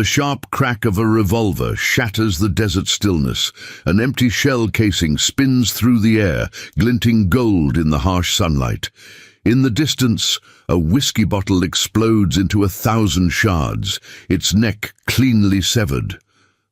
The sharp crack of a revolver shatters the desert stillness. An empty shell casing spins through the air, glinting gold in the harsh sunlight. In the distance, a whiskey bottle explodes into 1,000 shards, its neck cleanly severed.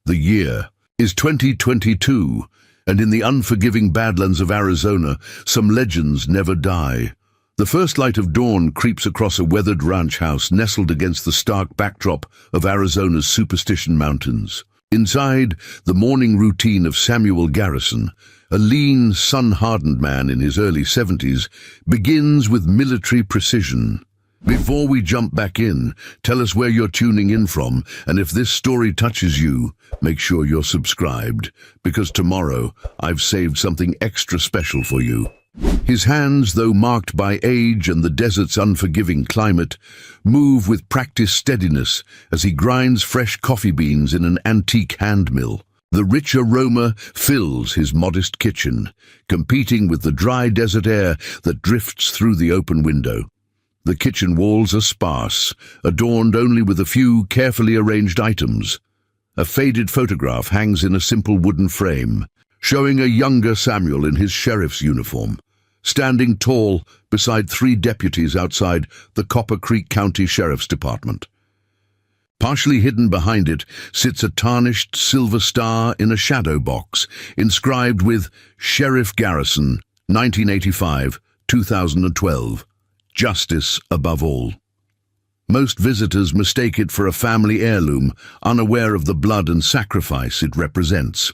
The year is 2022, and in the unforgiving badlands of Arizona, some legends never die. The first light of dawn creeps across a weathered ranch house nestled against the stark backdrop of Arizona's Superstition Mountains. Inside, the morning routine of Samuel Garrison, a lean, sun-hardened man in his early 70s, begins with military precision. Before we jump back in, tell us where you're tuning in from, and if this story touches you, make sure you're subscribed, because tomorrow I've saved something extra special for you. His hands, though marked by age and the desert's unforgiving climate, move with practiced steadiness as he grinds fresh coffee beans in an antique hand mill. The rich aroma fills his modest kitchen, competing with the dry desert air that drifts through the open window. The kitchen walls are sparse, adorned only with a few carefully arranged items. A faded photograph hangs in a simple wooden frame, showing a younger Samuel in his sheriff's uniform, standing tall beside 3 deputies outside the Copper Creek County Sheriff's Department. Partially hidden behind it sits a tarnished silver star in a shadow box, inscribed with Sheriff Garrison, 1985-2012, Justice above all. Most visitors mistake it for a family heirloom, unaware of the blood and sacrifice it represents.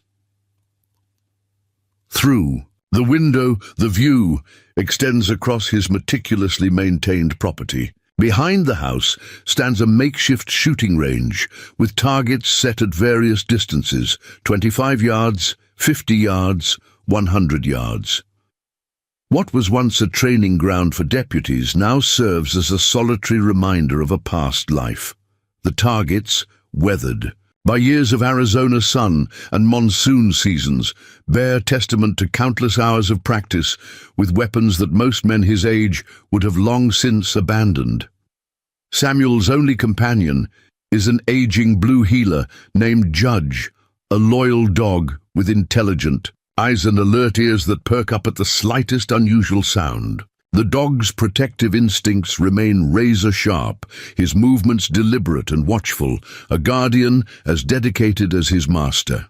Through the window, the view extends across his meticulously maintained property. Behind the house stands a makeshift shooting range with targets set at various distances, 25 yards, 50 yards, 100 yards. What was once a training ground for deputies now serves as a solitary reminder of a past life. The targets, weathered by years of Arizona sun and monsoon seasons, bear testament to countless hours of practice with weapons that most men his age would have long since abandoned. Samuel's only companion is an aging blue heeler named Judge, a loyal dog with intelligent eyes and alert ears that perk up at the slightest unusual sound. The dog's protective instincts remain razor-sharp, his movements deliberate and watchful, a guardian as dedicated as his master.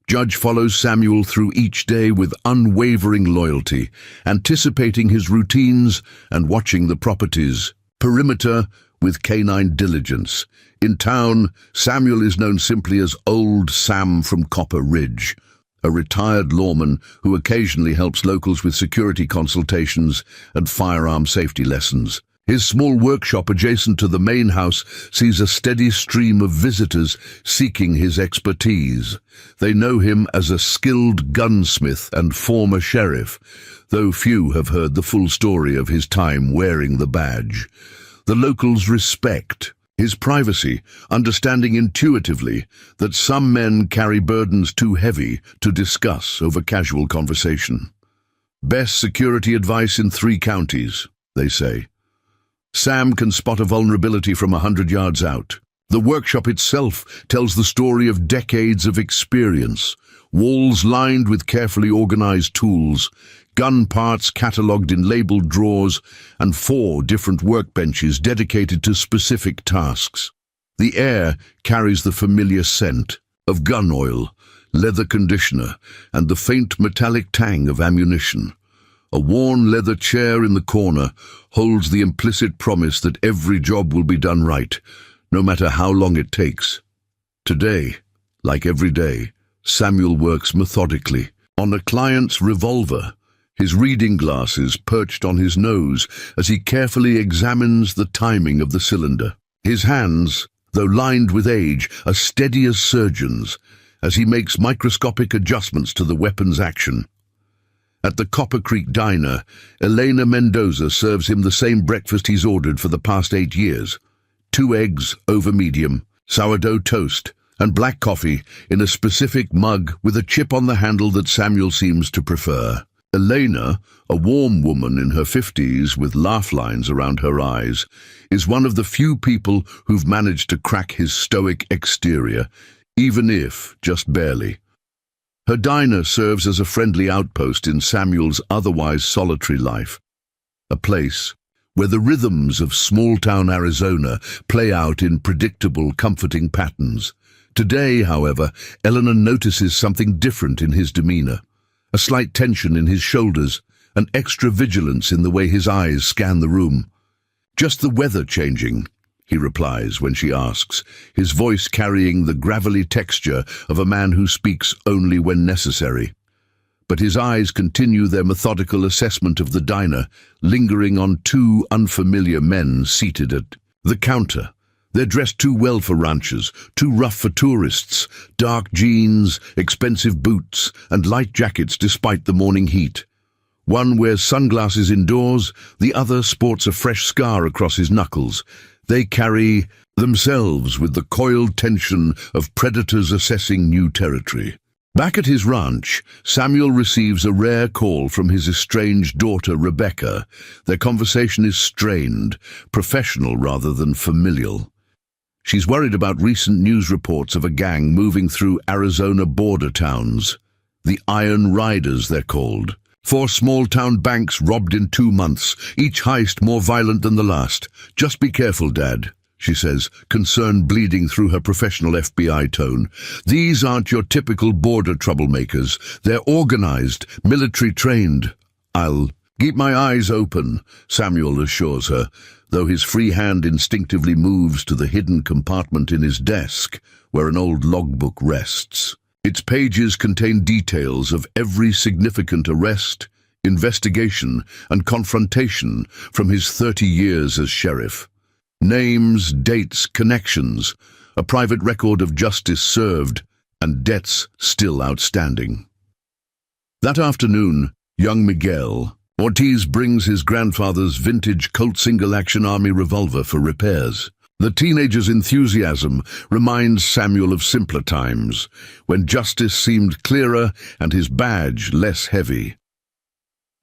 Judge follows Samuel through each day with unwavering loyalty, anticipating his routines and watching the property's perimeter with canine diligence. In town, Samuel is known simply as Old Sam from Copper Ridge, a retired lawman who occasionally helps locals with security consultations and firearm safety lessons. His small workshop adjacent to the main house sees a steady stream of visitors seeking his expertise. They know him as a skilled gunsmith and former sheriff, though few have heard the full story of his time wearing the badge. The locals respect his privacy, understanding intuitively that some men carry burdens too heavy to discuss over casual conversation. Best security advice in 3 counties, they say. Sam can spot a vulnerability from 100 yards out. The workshop itself tells the story of decades of experience, walls lined with carefully organized tools, gun parts catalogued in labeled drawers, and 4 different workbenches dedicated to specific tasks. The air carries the familiar scent of gun oil, leather conditioner, and the faint metallic tang of ammunition. A worn leather chair in the corner holds the implicit promise that every job will be done right, no matter how long it takes. Today, like every day, Samuel works methodically. On a client's revolver, his reading glasses perched on his nose as he carefully examines the timing of the cylinder. His hands, though lined with age, are steady as surgeons as he makes microscopic adjustments to the weapon's action. At the Copper Creek Diner, Elena Mendoza serves him the same breakfast he's ordered for the past 8 years. 2 eggs over medium, sourdough toast, and black coffee in a specific mug with a chip on the handle that Samuel seems to prefer. Elena, a warm woman in her 50s with laugh lines around her eyes, is one of the few people who've managed to crack his stoic exterior, even if just barely. Her diner serves as a friendly outpost in Samuel's otherwise solitary life, a place where the rhythms of small-town Arizona play out in predictable, comforting patterns. Today, however, Eleanor notices something different in his demeanor. A slight tension in his shoulders, an extra vigilance in the way his eyes scan the room. "Just the weather changing," he replies when she asks, his voice carrying the gravelly texture of a man who speaks only when necessary. But his eyes continue their methodical assessment of the diner, lingering on two unfamiliar men seated at the counter. They're dressed too well for ranchers, too rough for tourists, dark jeans, expensive boots, and light jackets despite the morning heat. One wears sunglasses indoors, the other sports a fresh scar across his knuckles. They carry themselves with the coiled tension of predators assessing new territory. Back at his ranch, Samuel receives a rare call from his estranged daughter, Rebecca. Their conversation is strained, professional rather than familial. She's worried about recent news reports of a gang moving through Arizona border towns. The Iron Riders, they're called. 4 small-town banks robbed in 2 months, each heist more violent than the last. "Just be careful, Dad," she says, concern bleeding through her professional FBI tone. "These aren't your typical border troublemakers. They're organized, military-trained." "I'll keep my eyes open," Samuel assures her, though his free hand instinctively moves to the hidden compartment in his desk, where an old logbook rests. Its pages contain details of every significant arrest, investigation, and confrontation from his 30 years as sheriff. Names, dates, connections, a private record of justice served, and debts still outstanding. That afternoon, young Miguel Ortiz brings his grandfather's vintage Colt single-action Army revolver for repairs. The teenager's enthusiasm reminds Samuel of simpler times, when justice seemed clearer and his badge less heavy.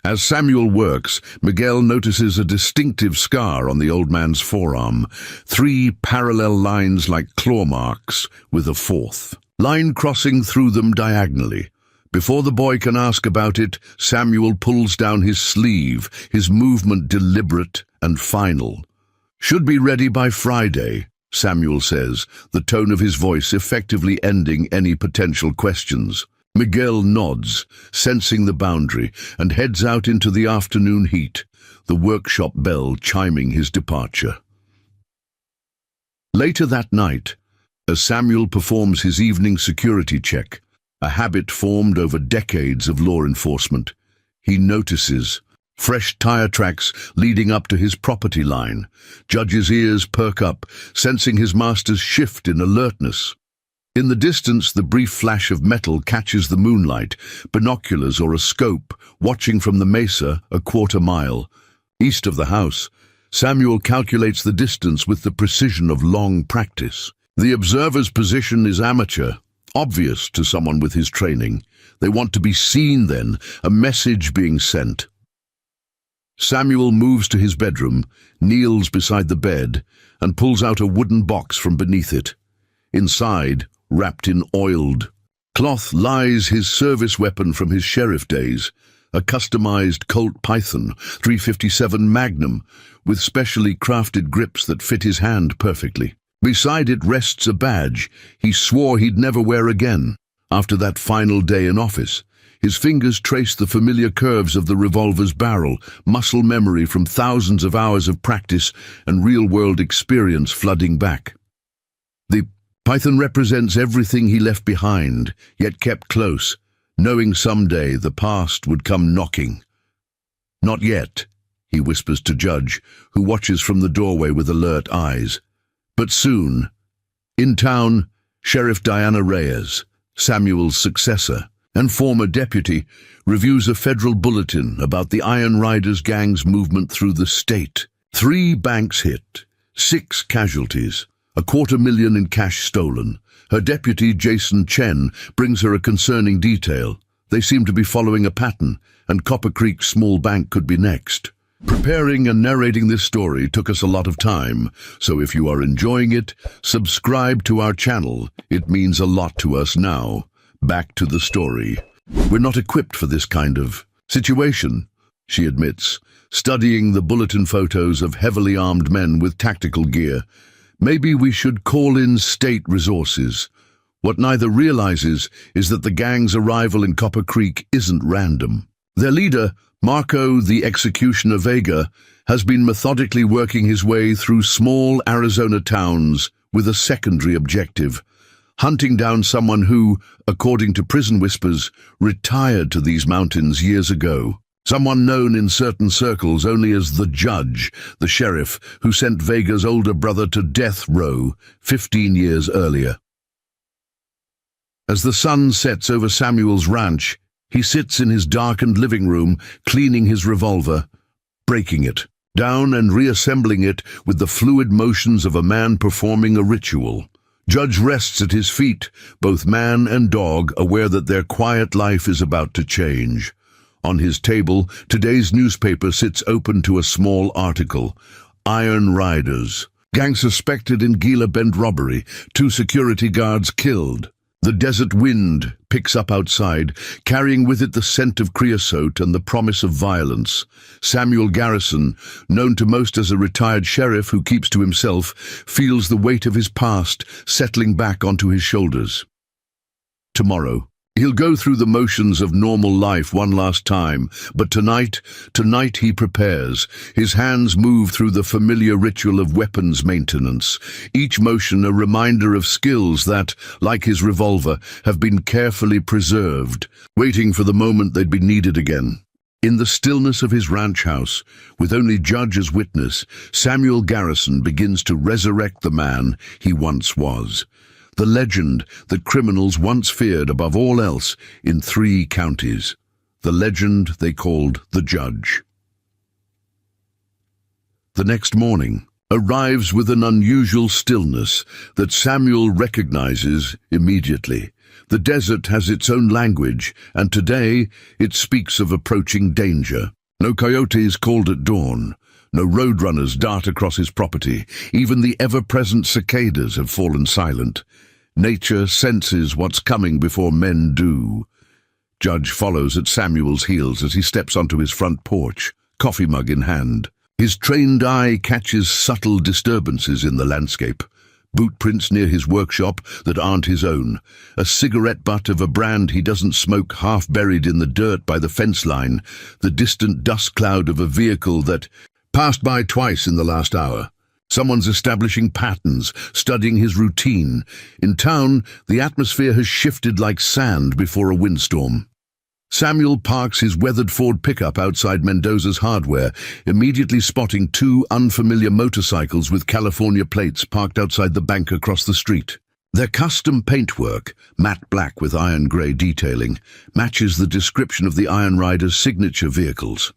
As Samuel works, Miguel notices a distinctive scar on the old man's forearm, 3 parallel lines like claw marks, with a 4th line crossing through them diagonally. Before the boy can ask about it, Samuel pulls down his sleeve, his movement deliberate and final. "Should be ready by Friday," Samuel says, the tone of his voice effectively ending any potential questions. Miguel nods, sensing the boundary, and heads out into the afternoon heat, the workshop bell chiming his departure. Later that night, as Samuel performs his evening security check, a habit formed over decades of law enforcement, he notices fresh tire tracks leading up to his property line. Judge's ears perk up, sensing his master's shift in alertness. In the distance, the brief flash of metal catches the moonlight, binoculars or a scope, watching from the mesa a quarter-mile. East of the house, Samuel calculates the distance with the precision of long practice. The observer's position is amateur, obvious to someone with his training. They want to be seen then, a message being sent. Samuel moves to his bedroom, kneels beside the bed, and pulls out a wooden box from beneath it. Inside, wrapped in oiled cloth, lies his service weapon from his sheriff days, a customized Colt Python 357 Magnum with specially crafted grips that fit his hand perfectly. Beside it rests a badge he swore he'd never wear again. After that final day in office, his fingers trace the familiar curves of the revolver's barrel, muscle memory from thousands of hours of practice and real-world experience flooding back. The Python represents everything he left behind, yet kept close, knowing someday the past would come knocking. "Not yet," he whispers to Judge, who watches from the doorway with alert eyes. But soon. In town, Sheriff Diana Reyes, Samuel's successor and former deputy, reviews a federal bulletin about the Iron Riders gang's movement through the state. 3 banks hit, 6 casualties, $250,000 in cash stolen. Her deputy, Jason Chen, brings her a concerning detail. They seem to be following a pattern, and Copper Creek's small bank could be next. Preparing and narrating this story took us a lot of time, so if you are enjoying it, subscribe to our channel. It means a lot to us now. Back to the story. We're not equipped for this kind of situation, she admits, studying the bulletin photos of heavily armed men with tactical gear. Maybe we should call in state resources. What neither realizes is that the gang's arrival in Copper Creek isn't random. Their leader, Marco the Executioner Vega, has been methodically working his way through small Arizona towns with a secondary objective: hunting down someone who, according to prison whispers, retired to these mountains years ago. Someone known in certain circles only as the Judge, the sheriff who sent Vega's older brother to death row 15 years earlier. As the sun sets over Samuel's ranch, he sits in his darkened living room, cleaning his revolver, breaking it down and reassembling it with the fluid motions of a man performing a ritual. Judge rests at his feet, both man and dog aware that their quiet life is about to change. On his table, today's newspaper sits open to a small article: Iron Riders. Gang suspected in Gila Bend robbery. 2 security guards killed. The desert wind picks up outside, carrying with it the scent of creosote and the promise of violence. Samuel Garrison, known to most as a retired sheriff who keeps to himself, feels the weight of his past settling back onto his shoulders. Tomorrow, he'll go through the motions of normal life one last time, but tonight he prepares. His hands move through the familiar ritual of weapons maintenance, each motion a reminder of skills that, like his revolver, have been carefully preserved, waiting for the moment they'd be needed again. In the stillness of his ranch house, with only Judge as witness, Samuel Garrison begins to resurrect the man he once was. The legend that criminals once feared above all else in 3 counties. The legend they called the Judge. The next morning arrives with an unusual stillness that Samuel recognizes immediately. The desert has its own language, and today it speaks of approaching danger. No coyotes called at dawn. No roadrunners dart across his property. Even the ever-present cicadas have fallen silent. Nature senses what's coming before men do. Judge follows at Samuel's heels as he steps onto his front porch, coffee mug in hand. His trained eye catches subtle disturbances in the landscape. Boot prints near his workshop that aren't his own. A cigarette butt of a brand he doesn't smoke half buried in the dirt by the fence line. The distant dust cloud of a vehicle that passed by twice in the last hour. Someone's establishing patterns, studying his routine. In town, the atmosphere has shifted like sand before a windstorm. Samuel parks his weathered Ford pickup outside Mendoza's Hardware, immediately spotting 2 unfamiliar motorcycles with California plates parked outside the bank across the street. Their custom paintwork, matte black with iron grey detailing, matches the description of the Iron Riders' signature vehicles.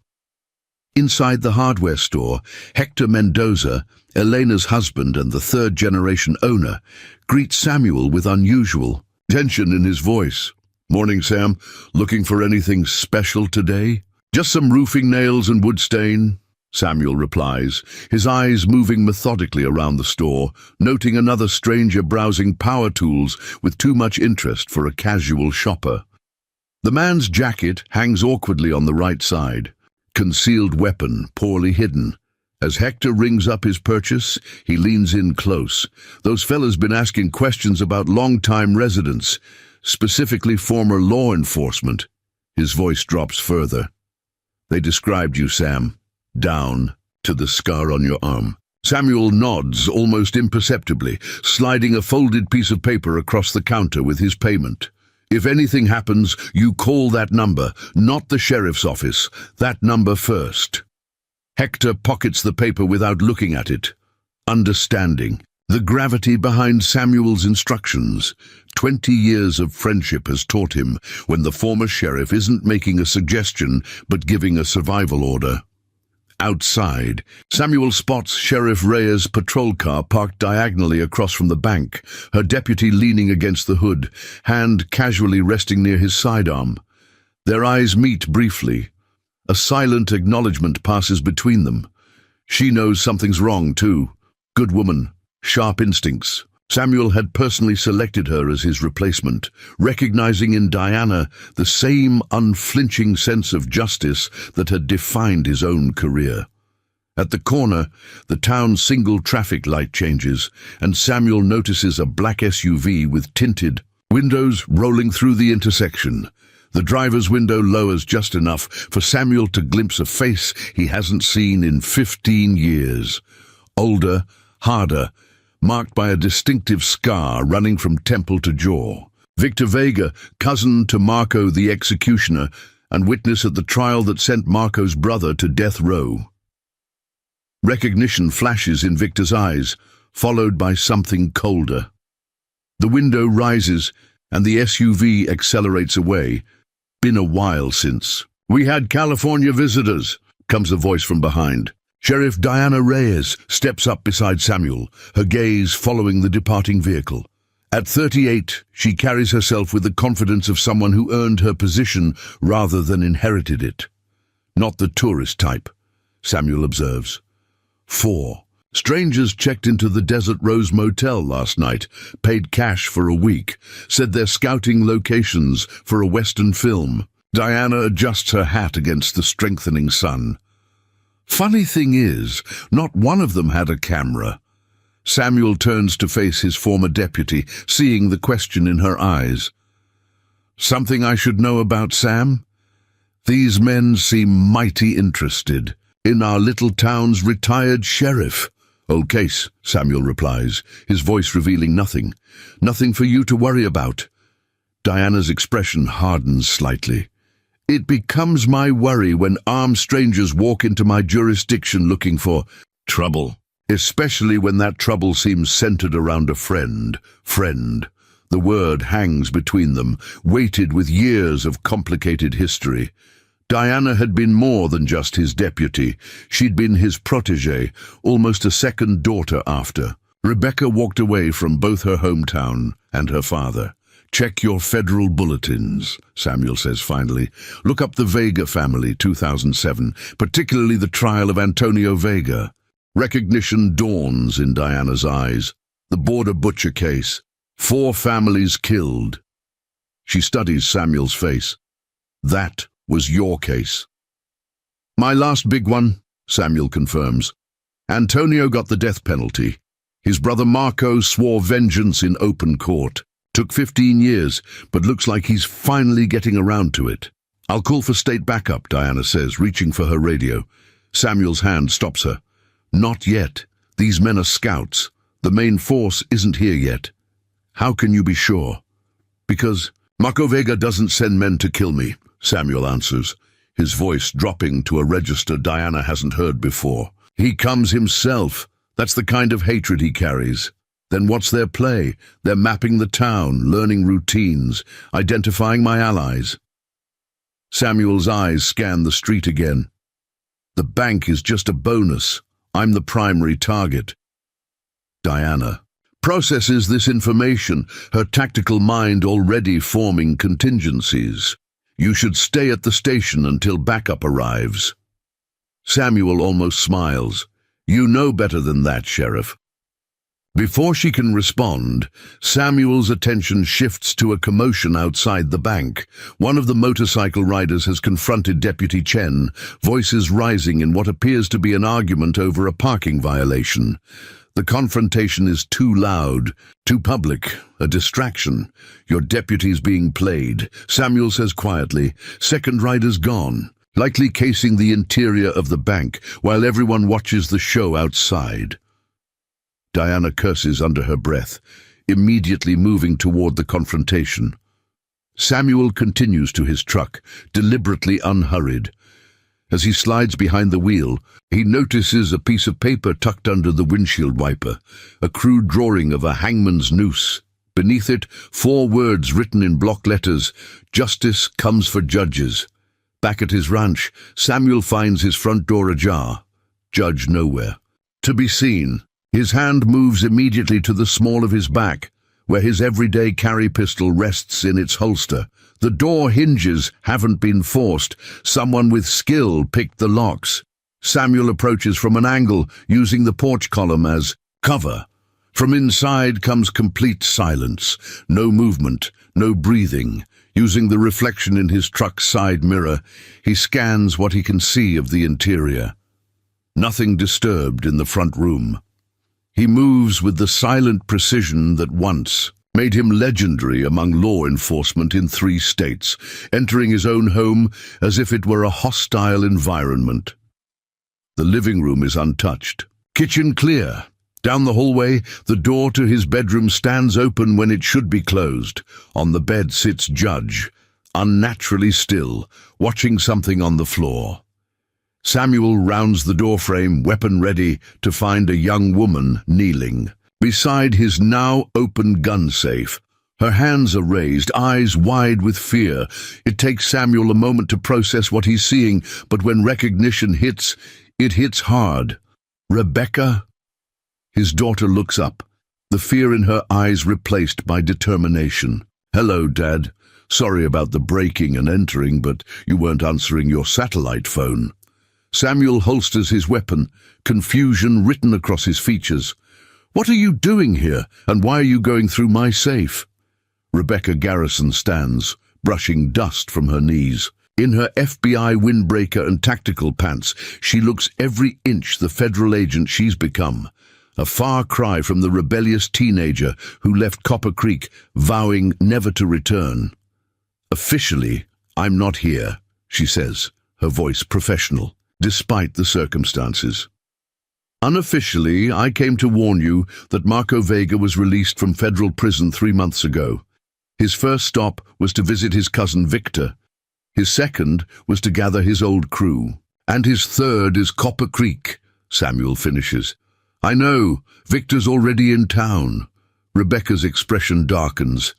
Inside the hardware store, Hector Mendoza, Elena's husband and the 3rd-generation owner, greets Samuel with unusual tension in his voice. "Morning, Sam. Looking for anything special today?" "Just some roofing nails and wood stain," Samuel replies, his eyes moving methodically around the store, noting another stranger browsing power tools with too much interest for a casual shopper. The man's jacket hangs awkwardly on the right side, concealed weapon poorly hidden. As Hector rings up his purchase, he leans in close. "Those fellas been asking questions about long-time residents, specifically former law enforcement." His voice drops further. "They described you, Sam. Down to the scar on your arm." Samuel nods almost imperceptibly, sliding a folded piece of paper across the counter with his payment. "If anything happens, you call that number, not the sheriff's office. That number first." Hector pockets the paper without looking at it, understanding the gravity behind Samuel's instructions. 20 years of friendship has taught him when the former sheriff isn't making a suggestion but giving a survival order. Outside, Samuel spots Sheriff Reyes' patrol car parked diagonally across from the bank, her deputy leaning against the hood, hand casually resting near his sidearm. Their eyes meet briefly. A silent acknowledgement passes between them. She knows something's wrong, too. Good woman, sharp instincts. Samuel had personally selected her as his replacement, recognizing in Diana the same unflinching sense of justice that had defined his own career. At the corner, the town's single traffic light changes, and Samuel notices a black SUV with tinted windows rolling through the intersection. The driver's window lowers just enough for Samuel to glimpse a face he hasn't seen in 15 years. Older, harder, marked by a distinctive scar running from temple to jaw. Victor Vega, cousin to Marco the executioner, and witness at the trial that sent Marco's brother to death row. Recognition flashes in Victor's eyes, followed by something colder. The window rises, and the SUV accelerates away. Been a while since. "We had California visitors," comes a voice from behind. Sheriff Diana Reyes steps up beside Samuel, her gaze following the departing vehicle. At 38, she carries herself with the confidence of someone who earned her position rather than inherited it. Not the tourist type, Samuel observes. 4. Strangers checked into the Desert Rose Motel last night, paid cash for a week, said they're scouting locations for a Western film. Diana adjusts her hat against the strengthening sun. Funny thing is, not one of them had a camera. Samuel turns to face his former deputy, seeing the question in her eyes. "Something I should know about, Sam? These men seem mighty interested in our little town's retired sheriff." "Old case," Samuel replies, his voice revealing nothing. "Nothing for you to worry about." Diana's expression hardens slightly. "It becomes my worry when armed strangers walk into my jurisdiction looking for trouble, especially when that trouble seems centered around a friend. Friend. The word hangs between them, weighted with years of complicated history. Diana had been more than just his deputy. She'd been his protégée, almost a second daughter after. Rebecca walked away from both her hometown and her father. "Check your federal bulletins," Samuel says finally. "Look up the Vega family, 2007, particularly the trial of Antonio Vega." Recognition dawns in Diana's eyes. The border butcher case. 4 families killed. She studies Samuel's face. "That was your case." "My last big one," Samuel confirms. "Antonio got the death penalty. His brother Marco swore vengeance in open court. Took 15 years, but looks like he's finally getting around to it." "I'll call for state backup," Diana says, reaching for her radio. Samuel's hand stops her. "Not yet. These men are scouts. The main force isn't here yet." "How can you be sure?" "Because Marco Vega doesn't send men to kill me," Samuel answers, his voice dropping to a register Diana hasn't heard before. "He comes himself. That's the kind of hatred he carries." "Then what's their play? They're mapping the town, learning routines, identifying my allies." Samuel's eyes scan the street again. "The bank is just a bonus. I'm the primary target." Diana processes this information, her tactical mind already forming contingencies. "You should stay at the station until backup arrives." Samuel almost smiles. "You know better than that, Sheriff." Before she can respond, Samuel's attention shifts to a commotion outside the bank. One of the motorcycle riders has confronted Deputy Chen, voices rising in what appears to be an argument over a parking violation. The confrontation is too loud, too public, a distraction. "Your deputy's being played," Samuel says quietly. "Second rider's gone, likely casing the interior of the bank, while everyone watches the show outside." Diana curses under her breath, immediately moving toward the confrontation. Samuel continues to his truck, deliberately unhurried. As he slides behind the wheel, he notices a piece of paper tucked under the windshield wiper, a crude drawing of a hangman's noose. Beneath it, 4 words written in block letters: "Justice comes for judges." Back at his ranch, Samuel finds his front door ajar. Judge nowhere. To be seen. His hand moves immediately to the small of his back. where his everyday carry pistol rests in its holster. The door hinges haven't been forced. Someone with skill picked the locks. Samuel approaches from an angle, using the porch column as cover. From inside comes complete silence. No movement, no breathing. Using the reflection in his truck's side mirror, he scans what he can see of the interior. Nothing disturbed in the front room. He moves with the silent precision that once made him legendary among law enforcement in 3 states, entering his own home as if it were a hostile environment. The living room is untouched. Kitchen clear. Down the hallway, the door to his bedroom stands open when it should be closed. On the bed sits Judge, unnaturally still, watching something on the floor. Samuel rounds the doorframe, weapon ready, to find a young woman kneeling beside his now open gun safe. Her hands are raised, eyes wide with fear. It takes Samuel a moment to process what he's seeing, but when recognition hits, it hits hard. Rebecca? His daughter looks up, the fear in her eyes replaced by determination. "Hello, Dad. Sorry about the breaking and entering, but you weren't answering your satellite phone." Samuel holsters his weapon, confusion written across his features. "What are you doing here, and why are you going through my safe?" Rebecca Garrison stands, brushing dust from her knees. In her FBI windbreaker and tactical pants, she looks every inch the federal agent she's become. A far cry from the rebellious teenager who left Copper Creek, vowing never to return. "Officially, I'm not here," she says, her voice professional, despite the circumstances. "Unofficially, I came to warn you that Marco Vega was released from federal prison 3 months ago. His first stop was to visit his cousin Victor. His second was to gather his old crew. And his third is Copper Creek," Samuel finishes. "I know, Victor's already in town." Rebecca's expression darkens.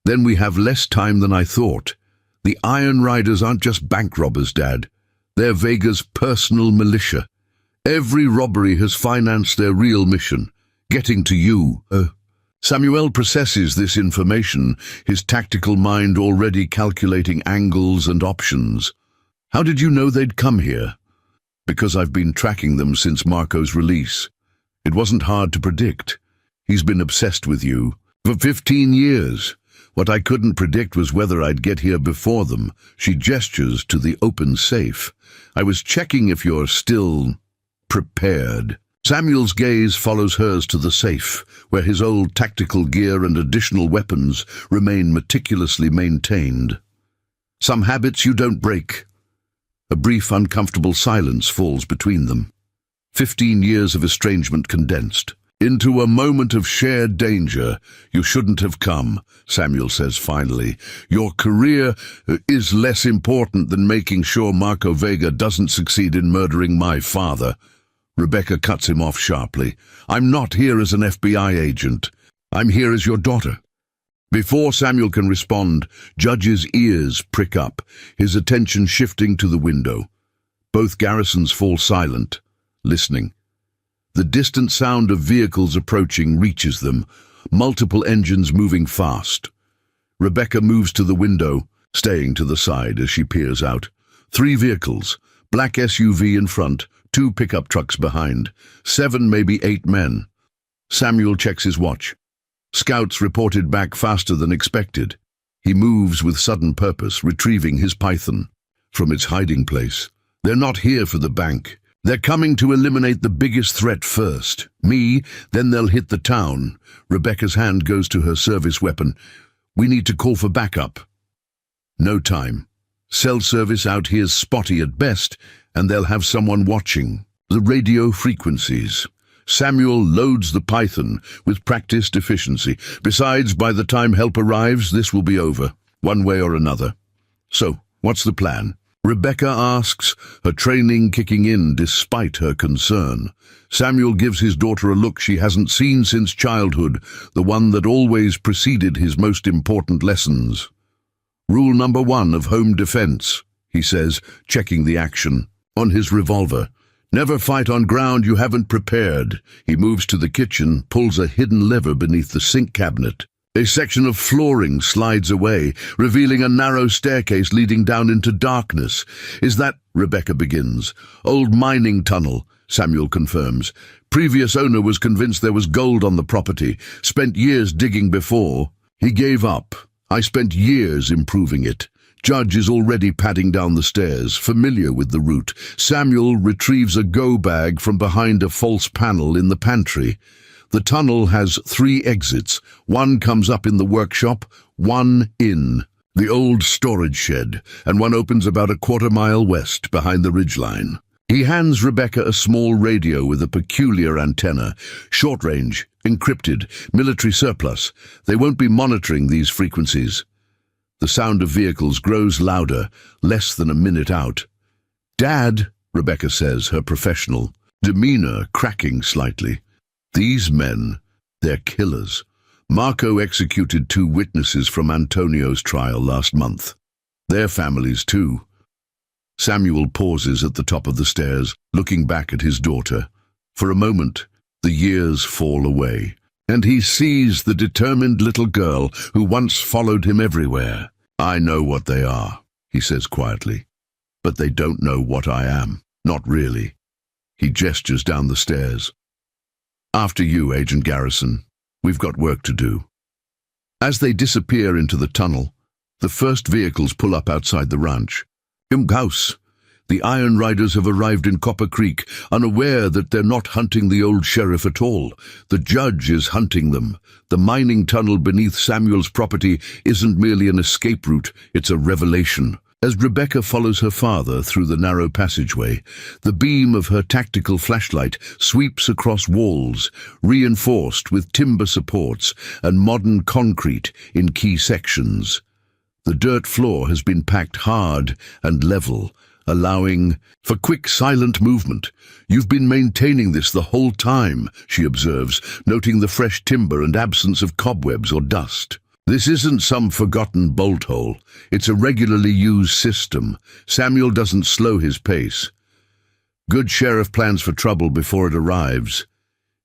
"Then we have less time than I thought. The Iron Riders aren't just bank robbers, Dad. They're Vega's personal militia. Every robbery has financed their real mission, getting to you." Samuel processes this information, his tactical mind already calculating angles and options. "How did you know they'd come here?" "Because I've been tracking them since Marco's release. It wasn't hard to predict. He's been obsessed with you for 15 years. What I couldn't predict was whether I'd get here before them." She gestures to the open safe. "I was checking if you're still prepared." Samuel's gaze follows hers to the safe, where his old tactical gear and additional weapons remain meticulously maintained. "Some habits you don't break." A brief, uncomfortable silence falls between them. 15 years of estrangement condensed into a moment of shared danger. "You shouldn't have come," Samuel says finally. "Your career is less important than making sure Marco Vega doesn't succeed in murdering my father." Rebecca cuts him off sharply. "I'm not here as an FBI agent. I'm here as your daughter." Before Samuel can respond, Judge's ears prick up, his attention shifting to the window. Both garrisons fall silent, listening. The distant sound of vehicles approaching reaches them, multiple engines moving fast. Rebecca moves to the window, staying to the side as she peers out. 3 vehicles, black SUV in front, 2 pickup trucks behind, 7, maybe 8 men. Samuel checks his watch. Scouts reported back faster than expected. He moves with sudden purpose, retrieving his python from its hiding place. They're not here for the bank. They're coming to eliminate the biggest threat first. Me, then they'll hit the town. Rebecca's hand goes to her service weapon. "We need to call for backup." "No time. Cell service out here's spotty at best, and they'll have someone watching." The radio frequencies. Samuel loads the python with practiced efficiency. Besides, by the time help arrives, this will be over, one way or another. "So, what's the plan?" Rebecca asks, her training kicking in despite her concern. Samuel gives his daughter a look she hasn't seen since childhood, the one that always preceded his most important lessons. "Rule number 1 of home defense," he says, checking the action on his revolver. "Never fight on ground you haven't prepared." He moves to the kitchen, pulls a hidden lever beneath the sink cabinet. A section of flooring slides away, revealing a narrow staircase leading down into darkness. "Is that—" Rebecca begins. "Old mining tunnel," Samuel confirms. "Previous owner was convinced there was gold on the property. Spent years digging before. He gave up. I spent years improving it." Judge is already padding down the stairs, familiar with the route. Samuel retrieves a go bag from behind a false panel in the pantry. The tunnel has 3 exits. One comes up in the workshop, one in the old storage shed, and one opens about a quarter-mile west behind the ridgeline. He hands Rebecca a small radio with a peculiar antenna. Short-range, encrypted, military surplus. They won't be monitoring these frequencies. The sound of vehicles grows louder, less than a minute out. "Dad," Rebecca says, her professional demeanor cracking slightly. "These men, they're killers. Marco executed 2 witnesses from Antonio's trial last month. Their families too." Samuel pauses at the top of the stairs, looking back at his daughter. For a moment, the years fall away, and he sees the determined little girl who once followed him everywhere. "I know what they are," he says quietly, "but they don't know what I am. Not really." He gestures down the stairs. "After you, Agent Garrison. We've got work to do." As they disappear into the tunnel, the first vehicles pull up outside the ranch. House. The Iron Riders have arrived in Copper Creek, unaware that they're not hunting the old sheriff at all. The judge is hunting them. The mining tunnel beneath Samuel's property isn't merely an escape route, it's a revelation. As Rebecca follows her father through the narrow passageway, the beam of her tactical flashlight sweeps across walls, reinforced with timber supports and modern concrete in key sections. The dirt floor has been packed hard and level, allowing for quick, silent movement. "You've been maintaining this the whole time," she observes, noting the fresh timber and absence of cobwebs or dust. "This isn't some forgotten bolt hole. It's a regularly used system." Samuel doesn't slow his pace. "Good sheriff plans for trouble before it arrives."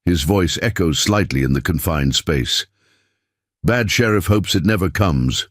His voice echoes slightly in the confined space. "Bad sheriff hopes it never comes."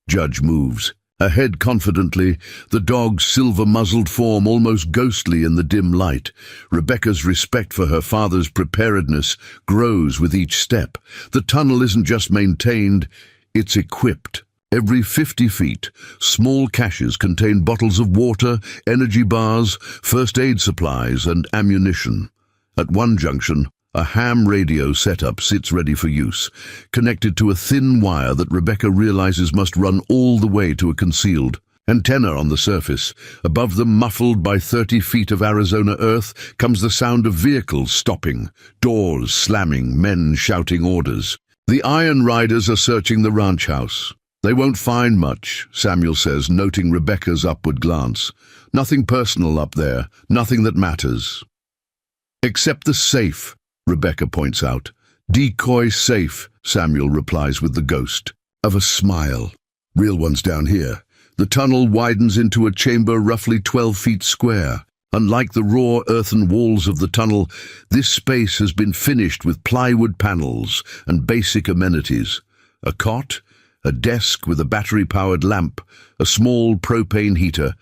Judge moves. Ahead confidently, the dog's silver-muzzled form almost ghostly in the dim light. Rebecca's respect for her father's preparedness grows with each step. The tunnel isn't just maintained, it's equipped. Every 50 feet, small caches contain bottles of water, energy bars, first aid supplies, and ammunition. At one junction, a ham radio setup sits ready for use, connected to a thin wire that Rebecca realizes must run all the way to a concealed antenna on the surface. Above them, muffled by 30 feet of Arizona earth, comes the sound of vehicles stopping, doors slamming, men shouting orders. The Iron Riders are searching the ranch house. "They won't find much," Samuel says, noting Rebecca's upward glance. "Nothing personal up there, nothing that matters." "Except the safe," Rebecca points out. "Decoy safe," Samuel replies with the ghost of a smile. "Real one's down here." The tunnel widens into a chamber roughly 12 feet square. Unlike the raw earthen walls of the tunnel, this space has been finished with plywood panels and basic amenities. A cot, a desk with a battery-powered lamp, a small propane heater,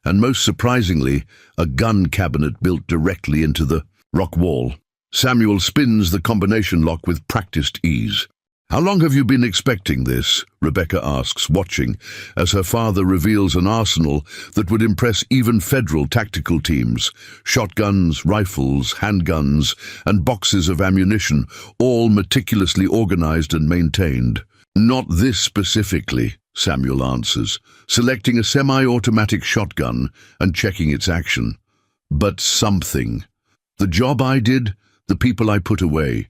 and most surprisingly, a gun cabinet built directly into the rock wall. Samuel spins the combination lock with practiced ease. "How long have you been expecting this?" Rebecca asks, watching, as her father reveals an arsenal that would impress even federal tactical teams. Shotguns, rifles, handguns, and boxes of ammunition, all meticulously organized and maintained. "Not this specifically," Samuel answers, selecting a semi-automatic shotgun and checking its action. "But something. The job I did, the people I put away.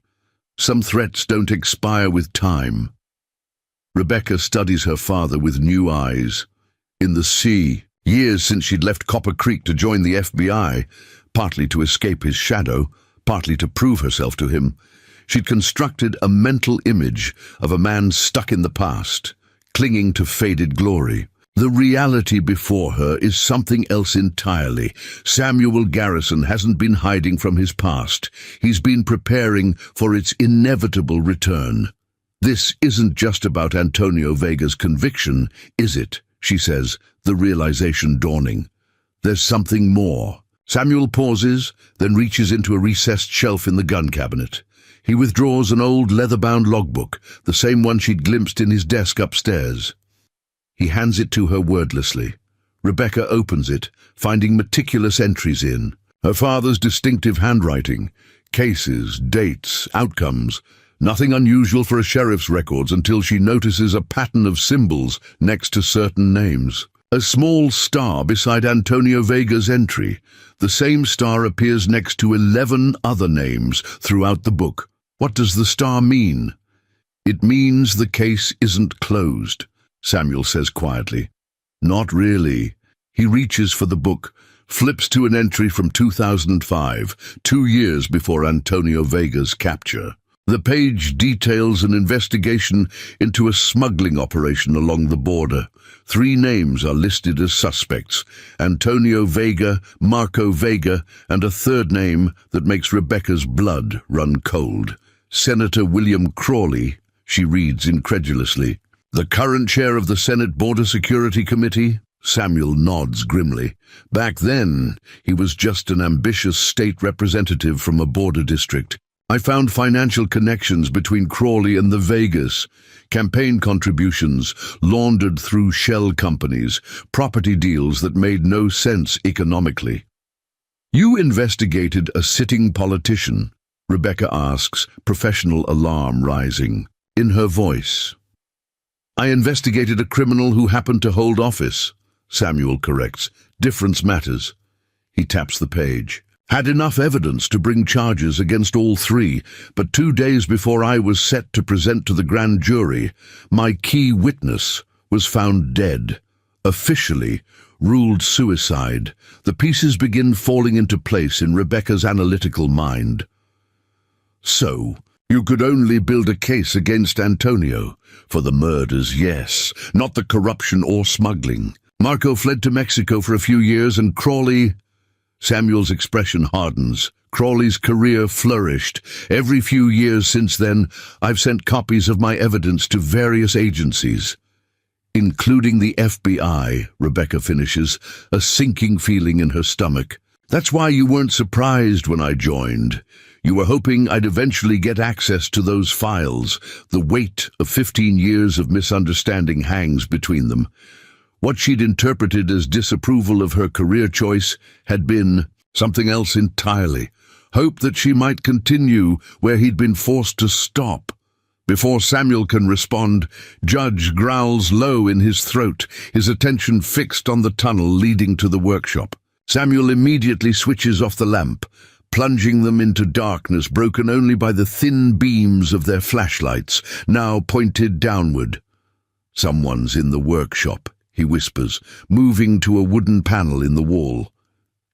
Some threats don't expire with time." Rebecca studies her father with new eyes. In the sea, years since she'd left Copper Creek to join the FBI, partly to escape his shadow, partly to prove herself to him, she'd constructed a mental image of a man stuck in the past, clinging to faded glory. The reality before her is something else entirely. Samuel Garrison hasn't been hiding from his past. He's been preparing for its inevitable return. "This isn't just about Antonio Vega's conviction, is it?" she says, the realization dawning. "There's something more." Samuel pauses, then reaches into a recessed shelf in the gun cabinet. He withdraws an old leather-bound logbook, the same one she'd glimpsed in his desk upstairs. He hands it to her wordlessly. Rebecca opens it, finding meticulous entries in her father's distinctive handwriting, cases, dates, outcomes. Nothing unusual for a sheriff's records until she notices a pattern of symbols next to certain names. A small star beside Antonio Vega's entry. The same star appears next to 11 other names throughout the book. What does the star mean? "It means the case isn't closed," Samuel says quietly. "Not really." He reaches for the book, flips to an entry from 2005, 2 years before Antonio Vega's capture. The page details an investigation into a smuggling operation along the border. 3 names are listed as suspects: Antonio Vega, Marco Vega, and a third name that makes Rebecca's blood run cold. Senator William Crawley, she reads incredulously. "The current chair of the Senate Border Security Committee?" Samuel nods grimly. "Back then, he was just an ambitious state representative from a border district. I found financial connections between Crawley and the Vegas, campaign contributions laundered through shell companies, property deals that made no sense economically." "You investigated a sitting politician?" Rebecca asks, professional alarm rising in her voice. "I investigated a criminal who happened to hold office," Samuel corrects. "Difference matters." He taps the page. "Had enough evidence to bring charges against all 3, but 2 days before I was set to present to the grand jury, my key witness was found dead. Officially ruled suicide." The pieces begin falling into place in Rebecca's analytical mind. "So, you could only build a case against Antonio. For the murders, yes, not the corruption or smuggling. Marco fled to Mexico for a few years, and Crawley..." Samuel's expression hardens. "Crawley's career flourished. Every few years since then, I've sent copies of my evidence to various agencies, including the FBI," Rebecca finishes, a sinking feeling in her stomach. "That's why you weren't surprised when I joined. You were hoping I'd eventually get access to those files. The weight of 15 years of misunderstanding hangs between them." What she'd interpreted as disapproval of her career choice had been something else entirely. Hope that she might continue where he'd been forced to stop. Before Samuel can respond, Judge growls low in his throat, his attention fixed on the tunnel leading to the workshop. Samuel immediately switches off the lamp, plunging them into darkness broken only by the thin beams of their flashlights, now pointed downward. "Someone's in the workshop," he whispers, moving to a wooden panel in the wall.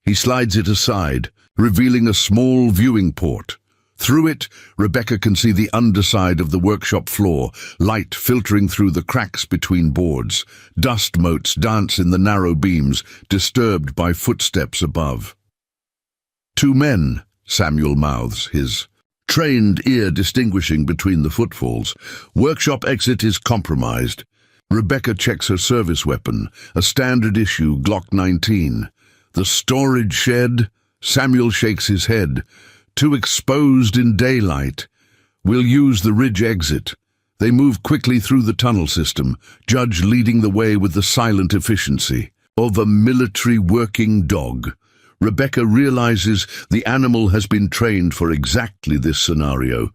He slides it aside, revealing a small viewing port. Through it, Rebecca can see the underside of the workshop floor, light filtering through the cracks between boards. Dust motes dance in the narrow beams, disturbed by footsteps above. "2 men," Samuel mouths, his trained ear distinguishing between the footfalls. "Workshop exit is compromised." Rebecca checks her service weapon, a standard-issue Glock 19. "The storage shed?" Samuel shakes his head. "Too exposed in daylight. We'll use the ridge exit." They move quickly through the tunnel system, Judge leading the way with the silent efficiency of a military working dog. Rebecca realizes the animal has been trained for exactly this scenario,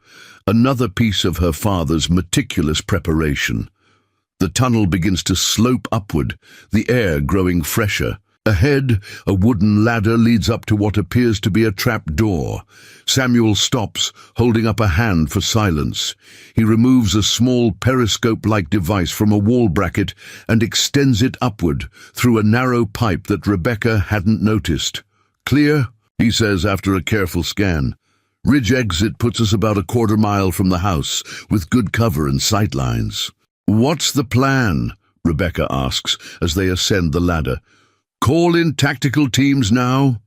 another piece of her father's meticulous preparation. The tunnel begins to slope upward, the air growing fresher. Ahead, a wooden ladder leads up to what appears to be a trap door. Samuel stops, holding up a hand for silence. He removes a small periscope-like device from a wall bracket and extends it upward through a narrow pipe that Rebecca hadn't noticed. "Clear," he says after a careful scan. "Ridge exit puts us about a quarter mile from the house, with good cover and sightlines." "What's the plan?" Rebecca asks as they ascend the ladder. "Call in tactical teams now?"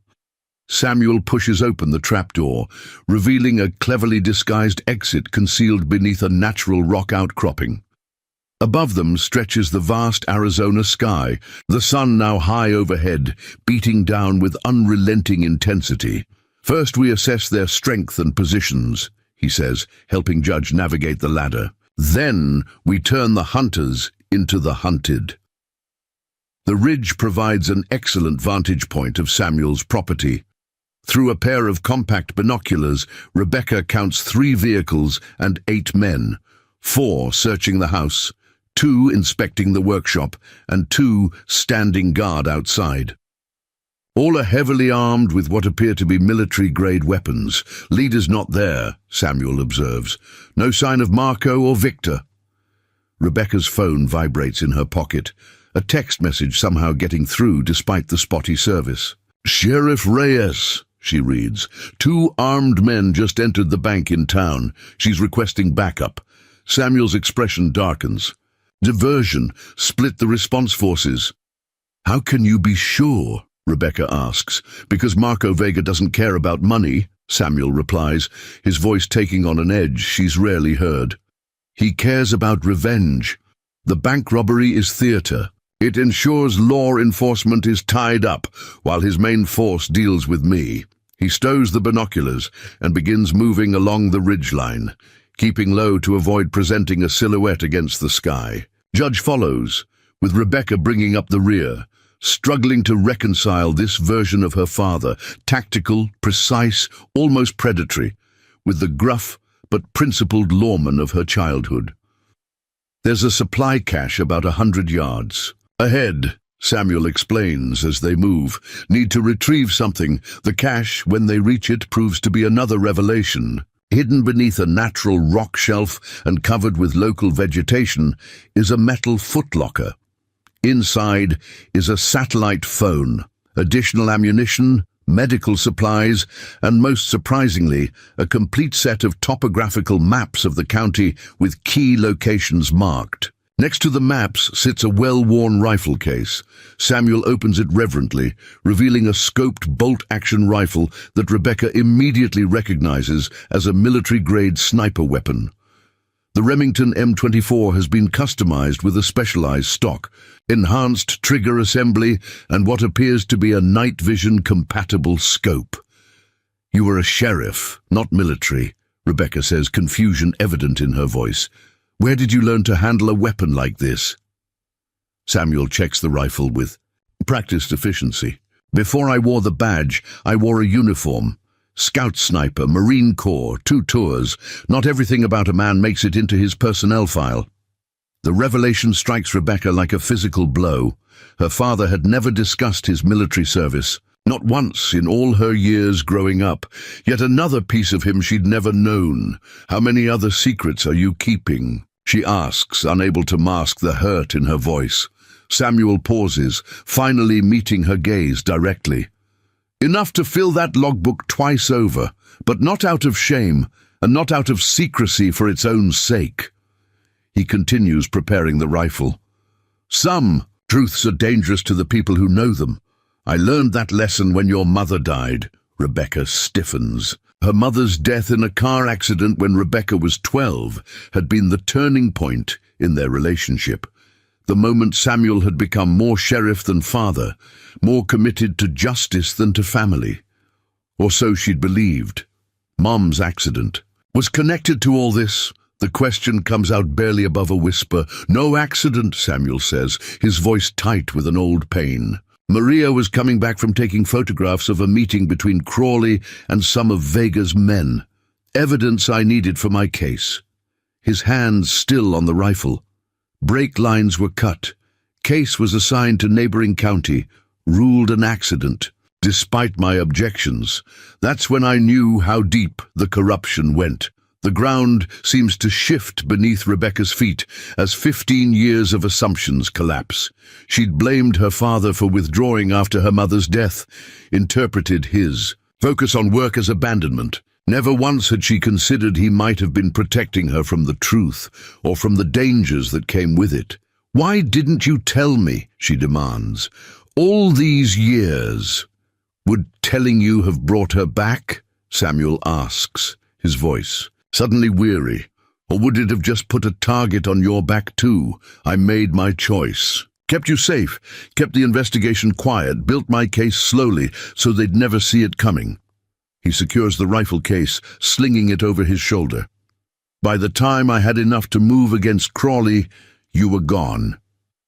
Samuel pushes open the trapdoor, revealing a cleverly disguised exit concealed beneath a natural rock outcropping. Above them stretches the vast Arizona sky, the sun now high overhead, beating down with unrelenting intensity. First we assess their strength and positions, he says, helping Judge navigate the ladder. Then we turn the hunters into the hunted. The ridge provides an excellent vantage point of Samuel's property. Through a pair of compact binoculars, Rebecca counts 3 vehicles and 8 men, 4 searching the house, 2 inspecting the workshop, and 2 standing guard outside. All are heavily armed with what appear to be military-grade weapons. Leader's not there, Samuel observes. No sign of Marco or Victor. Rebecca's phone vibrates in her pocket, a text message somehow getting through despite the spotty service. "Sheriff Reyes," she reads. "2 armed men just entered the bank in town. She's requesting backup." Samuel's expression darkens. "Diversion. Split the response forces." "How can you be sure?" Rebecca asks. "Because Marco Vega doesn't care about money," Samuel replies, his voice taking on an edge she's rarely heard. "He cares about revenge. The bank robbery is theater. It ensures law enforcement is tied up, while his main force deals with me." He stows the binoculars and begins moving along the ridgeline, keeping low to avoid presenting a silhouette against the sky. Judge follows, with Rebecca bringing up the rear, struggling to reconcile this version of her father, tactical, precise, almost predatory, with the gruff but principled lawman of her childhood. There's a supply cache about 100 yards. "Ahead," Samuel explains as they move. "Need to retrieve something. The cache, when they reach it, proves to be another revelation. Hidden beneath a natural rock shelf and covered with local vegetation is a metal footlocker. Inside is a satellite phone, additional ammunition, medical supplies, and most surprisingly, a complete set of topographical maps of the county with key locations marked. Next to the maps sits a well-worn rifle case. Samuel opens it reverently, revealing a scoped bolt-action rifle that Rebecca immediately recognizes as a military-grade sniper weapon. The Remington M24 has been customized with a specialized stock, enhanced trigger assembly, and what appears to be a night vision-compatible scope. "You are a sheriff, not military," Rebecca says, confusion evident in her voice. "Where did you learn to handle a weapon like this?" Samuel checks the rifle with practiced efficiency. "Before I wore the badge, I wore a uniform. Scout sniper, Marine Corps, 2 tours. Not everything about a man makes it into his personnel file." The revelation strikes Rebecca like a physical blow. Her father had never discussed his military service, not once in all her years growing up. Yet another piece of him she'd never known. "How many other secrets are you keeping?" she asks, unable to mask the hurt in her voice. Samuel pauses, finally meeting her gaze directly. "Enough to fill that logbook twice over, but not out of shame, and not out of secrecy for its own sake." He continues, preparing the rifle. "Some truths are dangerous to the people who know them. I learned that lesson when your mother died." Rebecca stiffens. Her mother's death in a car accident when Rebecca was 12 had been the turning point in their relationship. The moment Samuel had become more sheriff than father, more committed to justice than to family. Or so she'd believed. Mom's accident was connected to all this. The question comes out barely above a whisper. "No accident," Samuel says, his voice tight with an old pain. "Maria was coming back from taking photographs of a meeting between Crawley and some of Vega's men. Evidence I needed for my case." His hands still on the rifle. Brake lines were cut. Case was assigned to neighboring county. Ruled an accident. Despite my objections, that's when I knew how deep the corruption went. The ground seems to shift beneath Rebecca's feet as 15 years of assumptions collapse. She'd blamed her father for withdrawing after her mother's death, interpreted his focus on work as abandonment. Never once had she considered he might have been protecting her from the truth or from the dangers that came with it. "Why didn't you tell me?" she demands. "All these years." Would telling you have brought her back? Samuel asks, his voice suddenly weary. Or would it have just put a target on your back too? I made my choice. Kept you safe, kept the investigation quiet, built my case slowly so they'd never see it coming. He secures the rifle case, slinging it over his shoulder. By the time I had enough to move against Crawley, you were gone.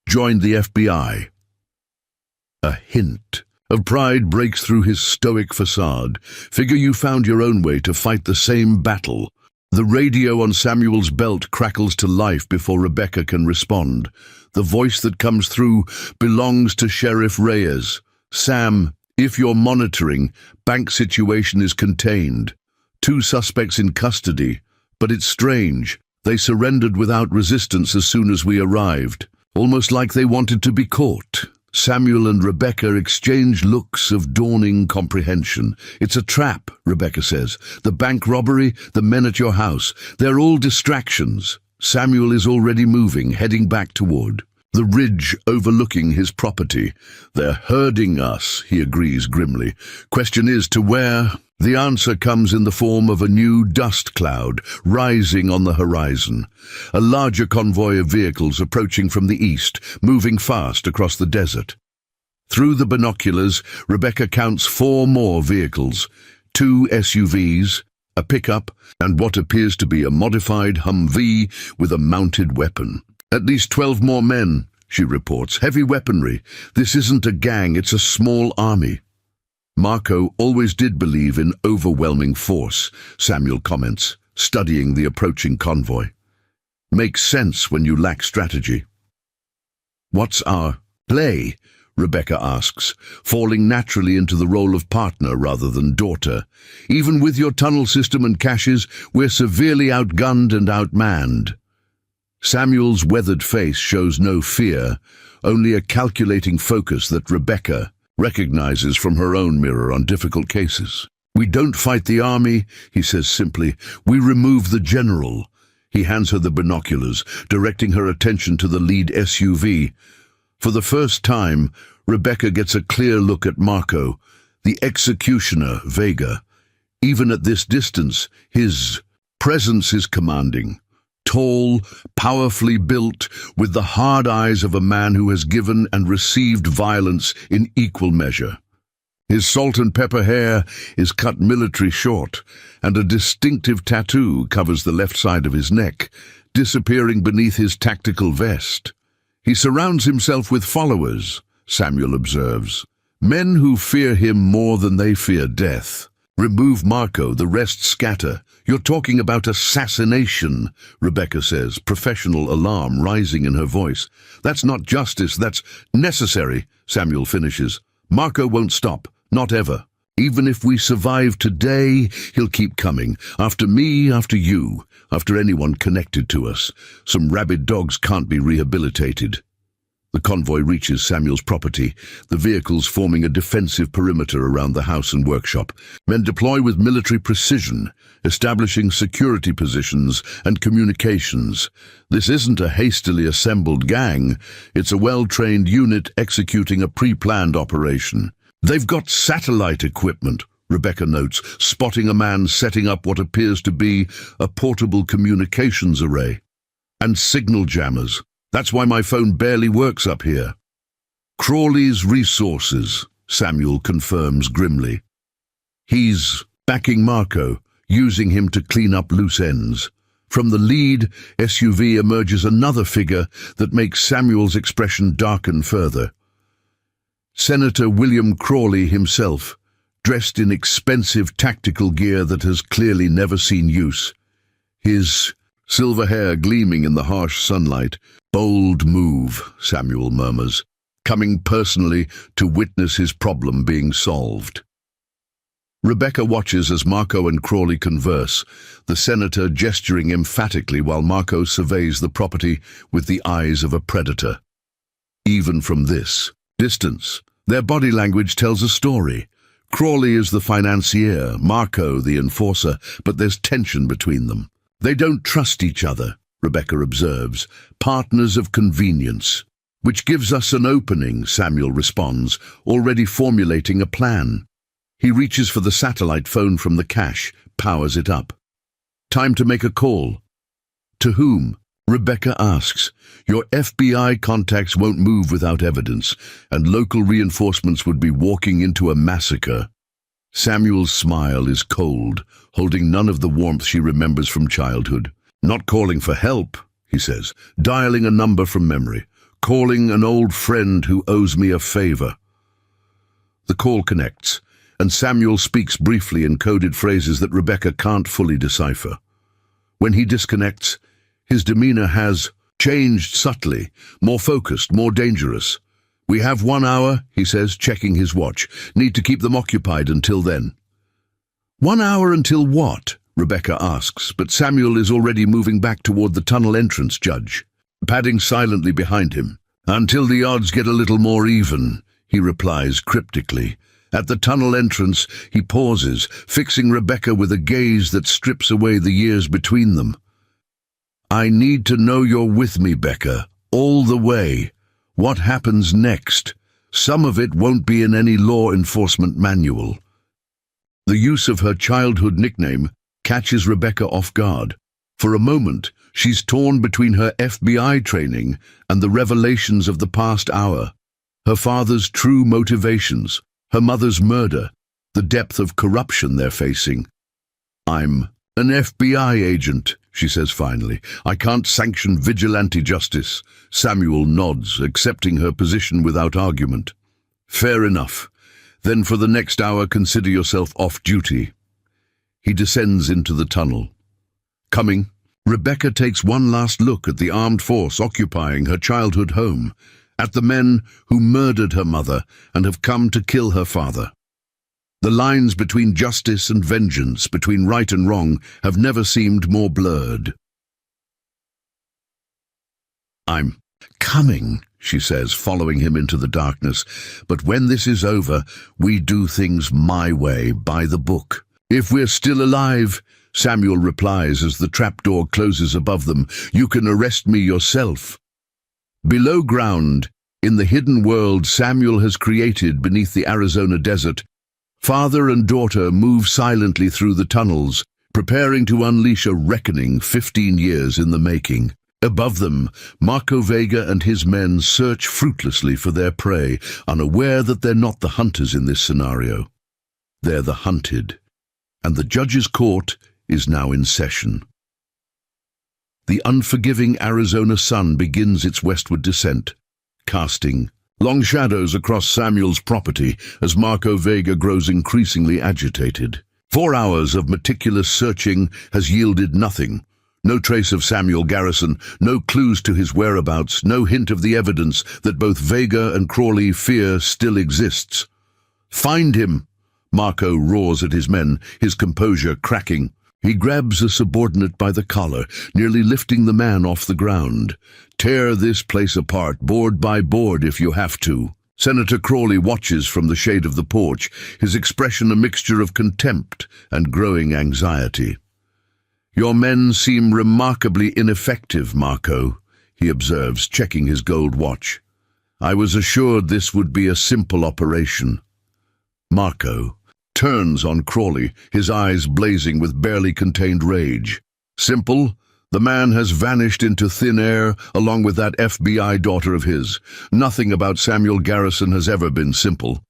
Joined the FBI. A hint of pride breaks through his stoic facade. Figure you found your own way to fight the same battle. The radio on Samuel's belt crackles to life before Rebecca can respond. The voice that comes through belongs to Sheriff Reyes. Sam, if you're monitoring, bank situation is contained. 2 suspects in custody. But it's strange. They surrendered without resistance as soon as we arrived. Almost like they wanted to be caught. Samuel and Rebecca exchange looks of dawning comprehension. It's a trap, Rebecca says. The bank robbery, the men at your house, they're all distractions. Samuel is already moving, heading back toward the ridge overlooking his property. They're herding us, he agrees grimly. Question is, to where? The answer comes in the form of a new dust cloud rising on the horizon. A larger convoy of vehicles approaching from the east, moving fast across the desert. Through the binoculars, Rebecca counts 4 more vehicles, 2 SUVs, a pickup, and what appears to be a modified Humvee with a mounted weapon. At least 12 more men, she reports. Heavy weaponry. This isn't a gang, it's a small army. Marco always did believe in overwhelming force, Samuel comments, studying the approaching convoy. Makes sense when you lack strategy. What's our play? Rebecca asks, falling naturally into the role of partner rather than daughter. Even with your tunnel system and caches, we're severely outgunned and outmanned. Samuel's weathered face shows no fear, only a calculating focus that Rebecca recognizes from her own mirror on difficult cases. We don't fight the army, he says simply. We remove the general. He hands her the binoculars, directing her attention to the lead SUV. For the first time, Rebecca gets a clear look at Marco, the executioner, Vega. Even at this distance, his presence is commanding. Tall, powerfully built, with the hard eyes of a man who has given and received violence in equal measure. His salt and pepper hair is cut military short, and a distinctive tattoo covers the left side of his neck, disappearing beneath his tactical vest. He surrounds himself with followers, Samuel observes, men who fear him more than they fear death. Remove Marco, the rest scatter. You're talking about assassination, Rebecca says, professional alarm rising in her voice. That's not justice, that's necessary, Samuel finishes. Marco won't stop, not ever. Even if we survive today, he'll keep coming. After me, after you, after anyone connected to us. Some rabid dogs can't be rehabilitated. The convoy reaches Samuel's property, the vehicles forming a defensive perimeter around the house and workshop. Men deploy with military precision, establishing security positions and communications. This isn't a hastily assembled gang. It's a well-trained unit executing a pre-planned operation. They've got satellite equipment, Rebecca notes, spotting a man setting up what appears to be a portable communications array. And signal jammers. That's why my phone barely works up here. Crawley's resources, Samuel confirms grimly. He's backing Marco, using him to clean up loose ends. From the lead SUV emerges another figure that makes Samuel's expression darken further. Senator William Crawley himself, dressed in expensive tactical gear that has clearly never seen use. His silver hair gleaming in the harsh sunlight. Bold move, Samuel murmurs, coming personally to witness his problem being solved. Rebecca watches as Marco and Crawley converse, the senator gesturing emphatically while Marco surveys the property with the eyes of a predator. Even from this distance, their body language tells a story. Crawley is the financier, Marco the enforcer, but there's tension between them. They don't trust each other, Rebecca observes, partners of convenience. Which gives us an opening, Samuel responds, already formulating a plan. He reaches for the satellite phone from the cache, powers it up. Time to make a call. To whom? Rebecca asks. Your FBI contacts won't move without evidence, and local reinforcements would be walking into a massacre. Samuel's smile is cold, holding none of the warmth she remembers from childhood. Not calling for help, he says, dialing a number from memory, calling an old friend who owes me a favor. The call connects, and Samuel speaks briefly in coded phrases that Rebecca can't fully decipher. When he disconnects, his demeanor has changed subtly, more focused, more dangerous. We have 1 hour, he says, checking his watch. Need to keep them occupied until then. 1 hour until what? Rebecca asks, but Samuel is already moving back toward the tunnel entrance, Judge, padding silently behind him. Until the odds get a little more even, he replies cryptically. At the tunnel entrance, he pauses, fixing Rebecca with a gaze that strips away the years between them. I need to know you're with me, Becca, all the way. What happens next? Some of it won't be in any law enforcement manual. The use of her childhood nickname catches Rebecca off guard. For a moment, she's torn between her FBI training and the revelations of the past hour. Her father's true motivations, her mother's murder, the depth of corruption they're facing. I'm an FBI agent, she says finally. I can't sanction vigilante justice. Samuel nods, accepting her position without argument. Fair enough. Then for the next hour, consider yourself off duty. He descends into the tunnel. Coming, Rebecca takes one last look at the armed force occupying her childhood home, at the men who murdered her mother and have come to kill her father. The lines between justice and vengeance, between right and wrong, have never seemed more blurred. I'm coming, she says, following him into the darkness. But when this is over, we do things my way, by the book. If we're still alive, Samuel replies as the trapdoor closes above them, you can arrest me yourself. Below ground, in the hidden world Samuel has created beneath the Arizona desert, father and daughter move silently through the tunnels, preparing to unleash a reckoning 15 years in the making. Above them, Marco Vega and his men search fruitlessly for their prey, unaware that they're not the hunters in this scenario. They're the hunted, and the judge's court is now in session. The unforgiving Arizona sun begins its westward descent, casting long shadows across Samuel's property as Marco Vega grows increasingly agitated. 4 hours of meticulous searching has yielded nothing. No trace of Samuel Garrison, no clues to his whereabouts, no hint of the evidence that both Vega and Crawley fear still exists. Find him! Marco roars at his men, his composure cracking. He grabs a subordinate by the collar, nearly lifting the man off the ground. Tear this place apart, board by board if you have to. Senator Crawley watches from the shade of the porch, his expression a mixture of contempt and growing anxiety. Your men seem remarkably ineffective, Marco, he observes, checking his gold watch. I was assured this would be a simple operation. Marco turns on Crawley, his eyes blazing with barely contained rage. Simple? The man has vanished into thin air along with that FBI daughter of his. Nothing about Samuel Garrison has ever been simple.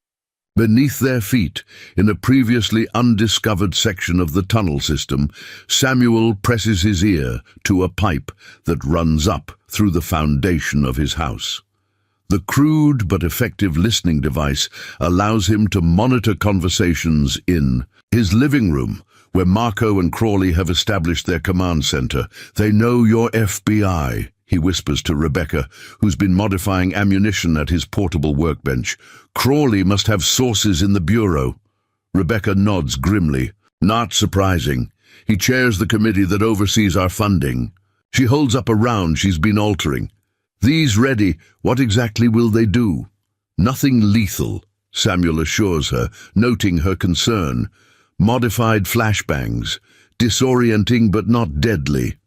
Beneath their feet, in a previously undiscovered section of the tunnel system, Samuel presses his ear to a pipe that runs up through the foundation of his house. The crude but effective listening device allows him to monitor conversations in his living room, where Marco and Crawley have established their command center. They know you're FBI, he whispers to Rebecca, who's been modifying ammunition at his portable workbench. Crawley must have sources in the bureau. Rebecca nods grimly. Not surprising. He chairs the committee that oversees our funding. She holds up a round she's been altering. These ready, what exactly will they do? Nothing lethal, Samuel assures her, noting her concern. Modified flashbangs, disorienting but not deadly.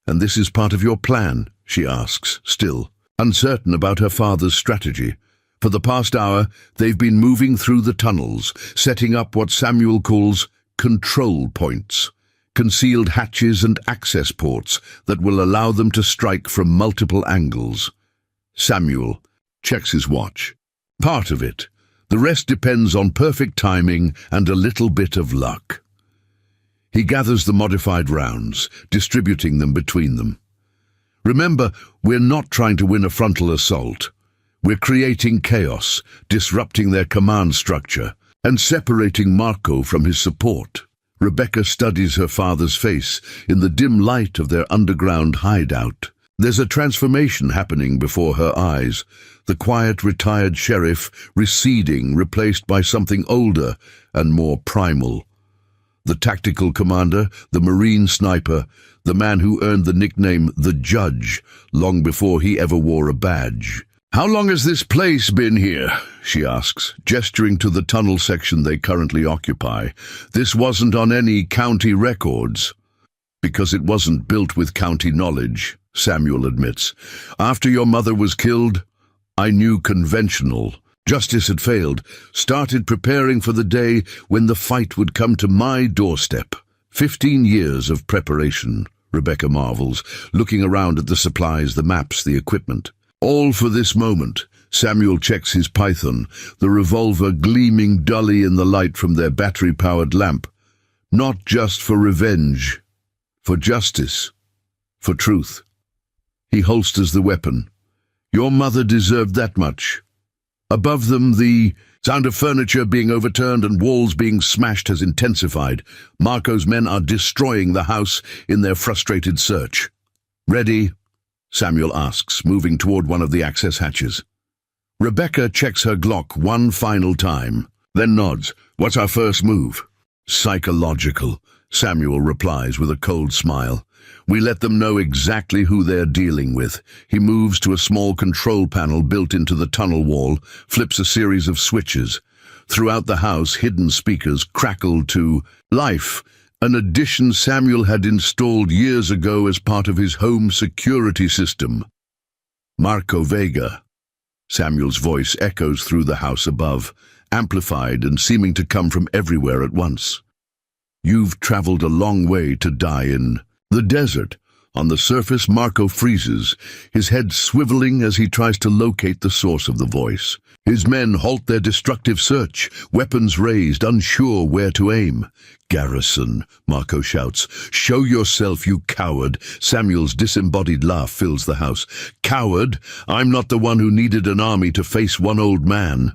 And this is part of your plan, she asks, still uncertain about her father's strategy. For the past hour, they've been moving through the tunnels, setting up what Samuel calls control points, concealed hatches and access ports that will allow them to strike from multiple angles. Samuel checks his watch. Part of it. The rest depends on perfect timing and a little bit of luck. He gathers the modified rounds, distributing them between them. Remember, we're not trying to win a frontal assault. We're creating chaos, disrupting their command structure, and separating Marco from his support. Rebecca studies her father's face in the dim light of their underground hideout. There's a transformation happening before her eyes, the quiet retired sheriff receding, replaced by something older and more primal. The tactical commander, the Marine sniper, the man who earned the nickname the Judge long before he ever wore a badge. "How long has this place been here?" she asks, gesturing to the tunnel section they currently occupy. "This wasn't on any county records." "Because it wasn't built with county knowledge," Samuel admits. "After your mother was killed, I knew conventional. Justice had failed, started preparing for the day when the fight would come to my doorstep." 15 years of preparation, Rebecca marvels, looking around at the supplies, the maps, the equipment. All for this moment. Samuel checks his python, the revolver gleaming dully in the light from their battery-powered lamp. Not just for revenge, for justice, for truth. He holsters the weapon. "Your mother deserved that much." Above them, the sound of furniture being overturned and walls being smashed has intensified. Marco's men are destroying the house in their frustrated search. "Ready?" Samuel asks, moving toward one of the access hatches. Rebecca checks her Glock one final time, then nods. "What's our first move?" "Psychological," Samuel replies with a cold smile. "We let them know exactly who they're dealing with." He moves to a small control panel built into the tunnel wall, flips a series of switches. Throughout the house, hidden speakers crackle to life, an addition Samuel had installed years ago as part of his home security system. "Marco Vega." Samuel's voice echoes through the house above, amplified and seeming to come from everywhere at once. "You've traveled a long way to die in the desert." On the surface, Marco freezes, his head swiveling as he tries to locate the source of the voice. His men halt their destructive search, weapons raised, unsure where to aim. "Garrison," Marco shouts. "Show yourself, you coward." Samuel's disembodied laugh fills the house. "Coward? I'm not the one who needed an army to face one old man."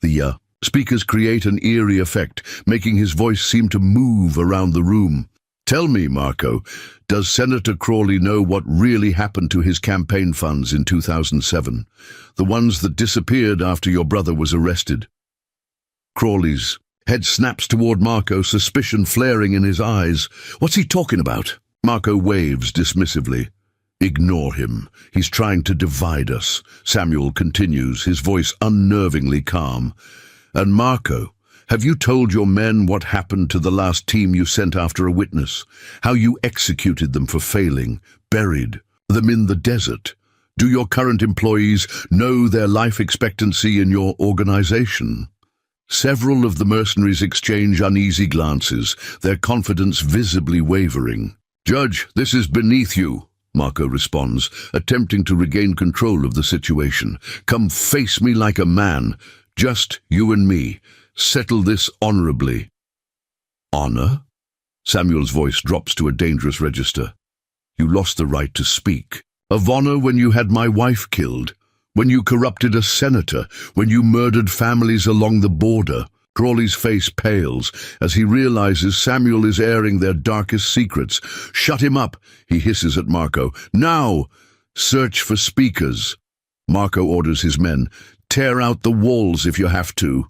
The speakers create an eerie effect, making his voice seem to move around the room. "Tell me, Marco, does Senator Crawley know what really happened to his campaign funds in 2007? The ones that disappeared after your brother was arrested?" Crawley's head snaps toward Marco, suspicion flaring in his eyes. "What's he talking about?" Marco waves dismissively. "Ignore him. He's trying to divide us," Samuel continues, his voice unnervingly calm. "And Marco, have you told your men what happened to the last team you sent after a witness? How you executed them for failing, buried them in the desert? Do your current employees know their life expectancy in your organization?" Several of the mercenaries exchange uneasy glances, their confidence visibly wavering. "Judge, this is beneath you," Marco responds, attempting to regain control of the situation. "Come face me like a man, just you and me. Settle this honorably." "Honor?" Samuel's voice drops to a dangerous register. "You lost the right to speak. Of honor when you had my wife killed, when you corrupted a senator, when you murdered families along the border." Crawley's face pales as he realizes Samuel is airing their darkest secrets. "Shut him up," he hisses at Marco. "Now! Search for speakers." Marco orders his men. "Tear out the walls if you have to."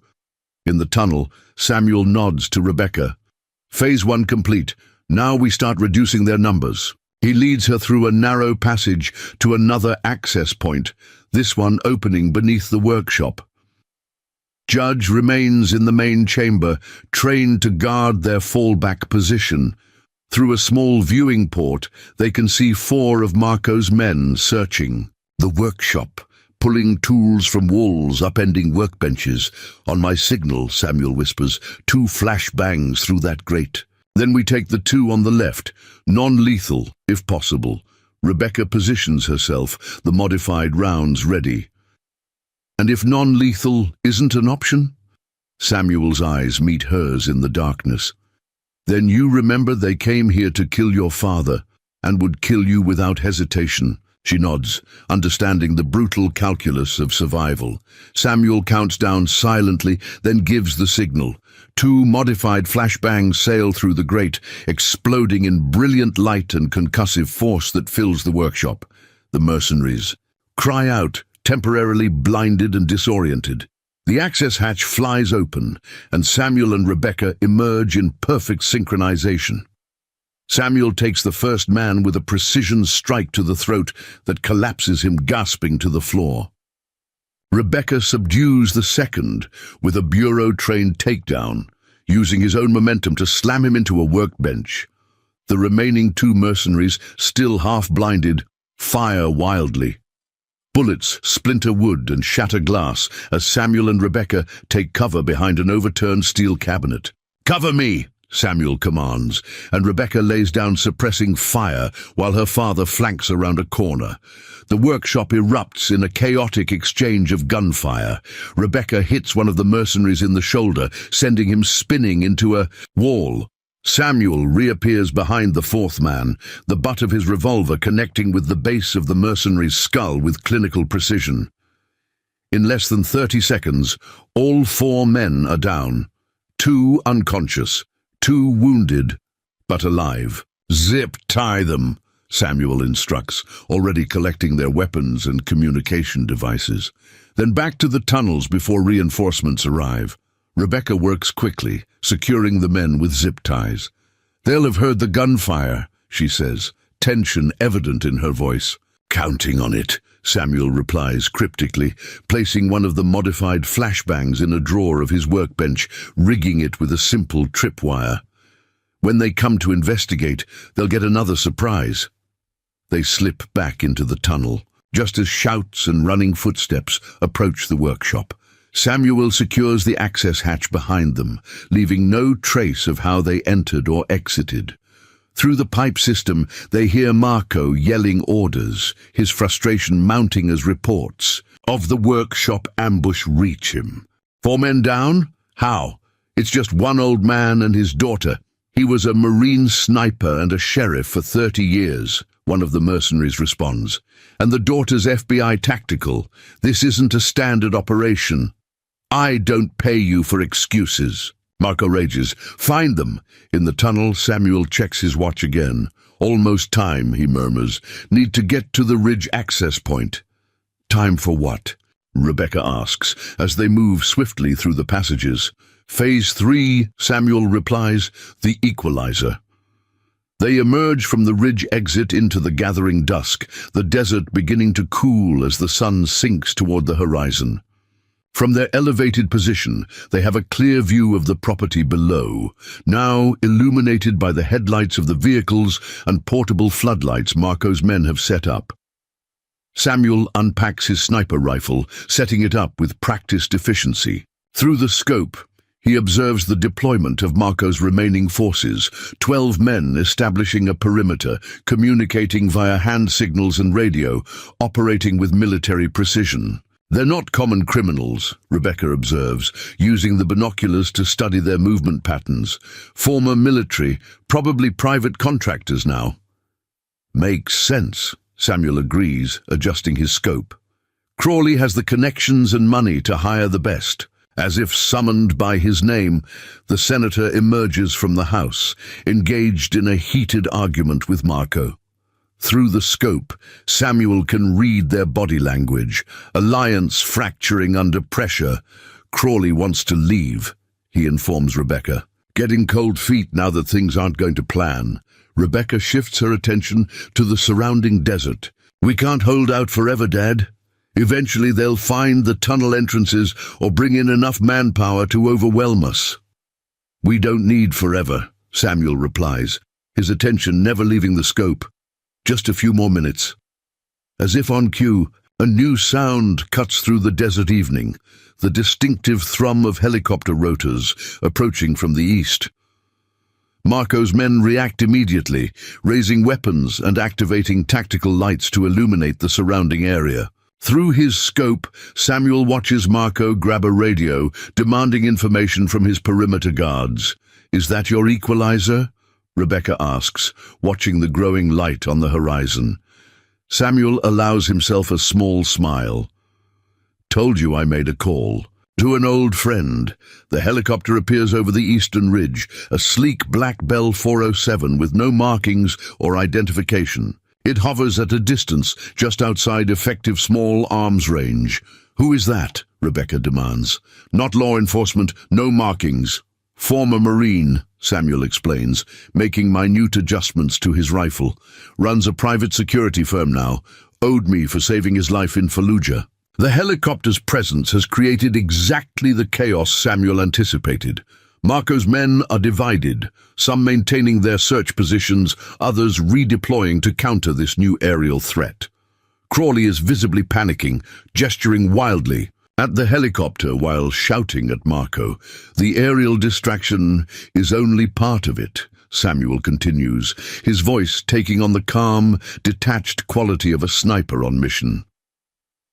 In the tunnel, Samuel nods to Rebecca. "Phase 1 complete. Now we start reducing their numbers." He leads her through a narrow passage to another access point, this one opening beneath the workshop. Judge remains in the main chamber, trained to guard their fallback position. Through a small viewing port, they can see 4 of Marco's men searching. The workshop, pulling tools from walls, upending workbenches. On my signal, Samuel whispers, 2 flash bangs through that grate. Then we take the 2 on the left, non-lethal, if possible. Rebecca positions herself, the modified rounds ready. And if non-lethal isn't an option? Samuel's eyes meet hers in the darkness. Then you remember they came here to kill your father, and would kill you without hesitation. She nods, understanding the brutal calculus of survival. Samuel counts down silently, then gives the signal. 2 modified flashbangs sail through the grate, exploding in brilliant light and concussive force that fills the workshop. The mercenaries cry out, temporarily blinded and disoriented. The access hatch flies open, and Samuel and Rebecca emerge in perfect synchronization. Samuel takes the first man with a precision strike to the throat that collapses him gasping to the floor. Rebecca subdues the second with a bureau-trained takedown, using his own momentum to slam him into a workbench. The remaining 2 mercenaries, still half-blinded, fire wildly. Bullets splinter wood and shatter glass as Samuel and Rebecca take cover behind an overturned steel cabinet. "Cover me!" Samuel commands, and Rebecca lays down suppressing fire while her father flanks around a corner. The workshop erupts in a chaotic exchange of gunfire. Rebecca hits one of the mercenaries in the shoulder, sending him spinning into a wall. Samuel reappears behind the 4th man, the butt of his revolver connecting with the base of the mercenary's skull with clinical precision. In less than 30 seconds, all 4 men are down, 2 unconscious, 2 wounded, but alive. "Zip tie them," Samuel instructs, already collecting their weapons and communication devices. Then back to the tunnels before reinforcements arrive. Rebecca works quickly, securing the men with zip ties. "They'll have heard the gunfire," she says, tension evident in her voice. "Counting on it," Samuel replies cryptically, placing one of the modified flashbangs in a drawer of his workbench, rigging it with a simple tripwire. When they come to investigate, they'll get another surprise. They slip back into the tunnel, just as shouts and running footsteps approach the workshop. Samuel secures the access hatch behind them, leaving no trace of how they entered or exited. Through the pipe system, they hear Marco yelling orders, his frustration mounting as reports of the workshop ambush reach him. 4 men down? How? It's just one old man and his daughter. He was a Marine sniper and a sheriff for 30 years, one of the mercenaries responds. And the daughter's FBI tactical. This isn't a standard operation. "I don't pay you for excuses," Marco rages. "Find them." In the tunnel, Samuel checks his watch again. "Almost time," he murmurs. "Need to get to the ridge access point." "Time for what?" Rebecca asks, as they move swiftly through the passages. "Phase 3, Samuel replies, the equalizer." They emerge from the ridge exit into the gathering dusk, the desert beginning to cool as the sun sinks toward the horizon. From their elevated position, they have a clear view of the property below, now illuminated by the headlights of the vehicles and portable floodlights Marco's men have set up. Samuel unpacks his sniper rifle, setting it up with practiced efficiency. Through the scope, he observes the deployment of Marco's remaining forces, 12 men establishing a perimeter, communicating via hand signals and radio, operating with military precision. "They're not common criminals," Rebecca observes, using the binoculars to study their movement patterns. "Former military, probably private contractors now." "Makes sense," Samuel agrees, adjusting his scope. "Crawley has the connections and money to hire the best." As if summoned by his name, the senator emerges from the house, engaged in a heated argument with Marco. Through the scope, Samuel can read their body language, alliance fracturing under pressure. "Crawley wants to leave," he informs Rebecca. "Getting cold feet now that things aren't going to plan." Rebecca shifts her attention to the surrounding desert. "We can't hold out forever, Dad. Eventually they'll find the tunnel entrances or bring in enough manpower to overwhelm us." "We don't need forever," Samuel replies, his attention never leaving the scope. "Just a few more minutes." As if on cue, A new sound cuts through the desert evening, the distinctive thrum of helicopter rotors approaching from the east. Marco's men react immediately, raising weapons and activating tactical lights to illuminate the surrounding area. Through his scope, Samuel watches Marco grab a radio, demanding information from his perimeter guards. "Is that your equalizer?" Rebecca asks, watching the growing light on the horizon. Samuel allows himself a small smile. "Told you I made a call." To an old friend, the helicopter appears over the eastern ridge, a sleek black Bell 407 with no markings or identification. It hovers at a distance, just outside effective small arms range. "Who is that?" Rebecca demands. "Not law enforcement, no markings." "Former Marine," Samuel explains, making minute adjustments to his rifle. "Runs a private security firm now. Owed me for saving his life in Fallujah." The helicopter's presence has created exactly the chaos Samuel anticipated. Marco's men are divided, some maintaining their search positions, others redeploying to counter this new aerial threat. Crawley is visibly panicking, gesturing wildly at the helicopter while shouting at Marco. "The aerial distraction is only part of it," Samuel continues, his voice taking on the calm, detached quality of a sniper on mission.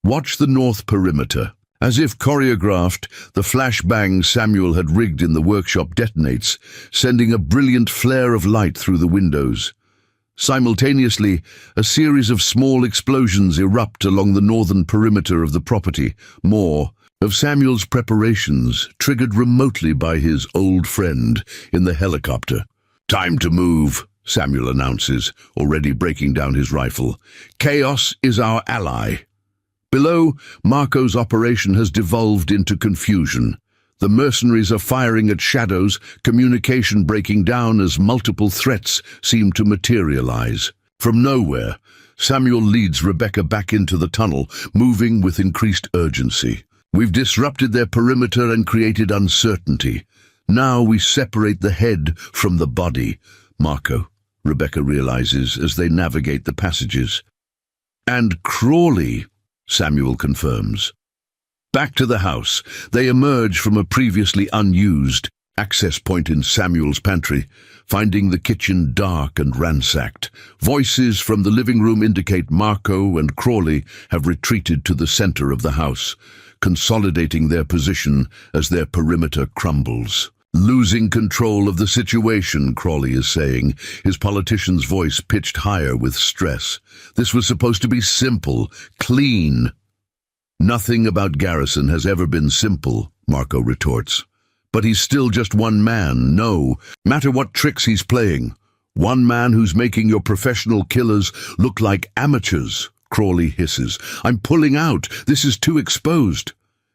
Watch the north perimeter. As if choreographed, the flashbang Samuel had rigged in the workshop detonates, sending a brilliant flare of light through the windows. Simultaneously, a series of small explosions erupt along the northern perimeter of the property, more of Samuel's preparations triggered remotely by his old friend in the helicopter. "Time to move," Samuel announces, already breaking down his rifle. "Chaos is our ally." Below, Marco's operation has devolved into confusion. The mercenaries are firing at shadows, communication breaking down as multiple threats seem to materialize. From nowhere, Samuel leads Rebecca back into the tunnel, moving with increased urgency. "We've disrupted their perimeter and created uncertainty. Now we separate the head from the body." "Marco," Rebecca realizes as they navigate the passages. "And Crawley," Samuel confirms. Back to the house, they emerge from a previously unused access point in Samuel's pantry, finding the kitchen dark and ransacked. Voices from the living room indicate Marco and Crawley have retreated to the center of the house, consolidating their position as their perimeter crumbles. "Losing control of the situation," Crawley is saying, his politician's voice pitched higher with stress. "This was supposed to be simple, clean." "Nothing about Garrison has ever been simple," Marco retorts. "But he's still just one man, no matter what tricks he's playing. One man who's making your professional killers look like amateurs," Crawley hisses. "I'm pulling out. This is too exposed.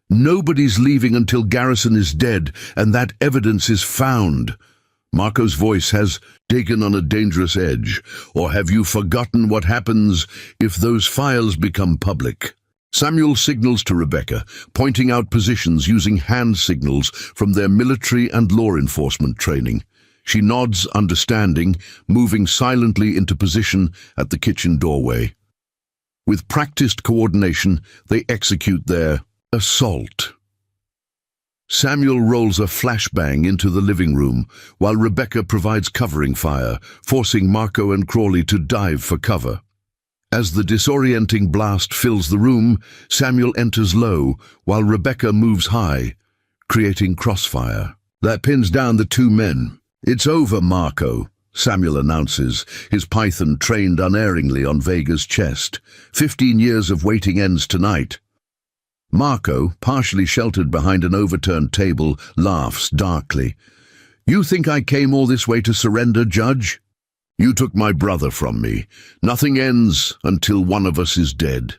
Nobody's leaving until Garrison is dead, and that evidence is found." Marco's voice has taken on a dangerous edge. "Or have you forgotten what happens if those files become public?" Samuel signals to Rebecca, pointing out positions using hand signals from their military and law enforcement training. She nods, understanding, moving silently into position at the kitchen doorway. With practiced coordination, they execute their assault. Samuel rolls a flashbang into the living room, while Rebecca provides covering fire, forcing Marco and Crawley to dive for cover. As the disorienting blast fills the room, Samuel enters low, while Rebecca moves high, creating crossfire. That pins down the two men. "It's over, Marco," Samuel announces, his python trained unerringly on Vega's chest. 15 years of waiting ends tonight." Marco, partially sheltered behind an overturned table, laughs darkly. "You think I came all this way to surrender, Judge? You took my brother from me. Nothing ends until one of us is dead.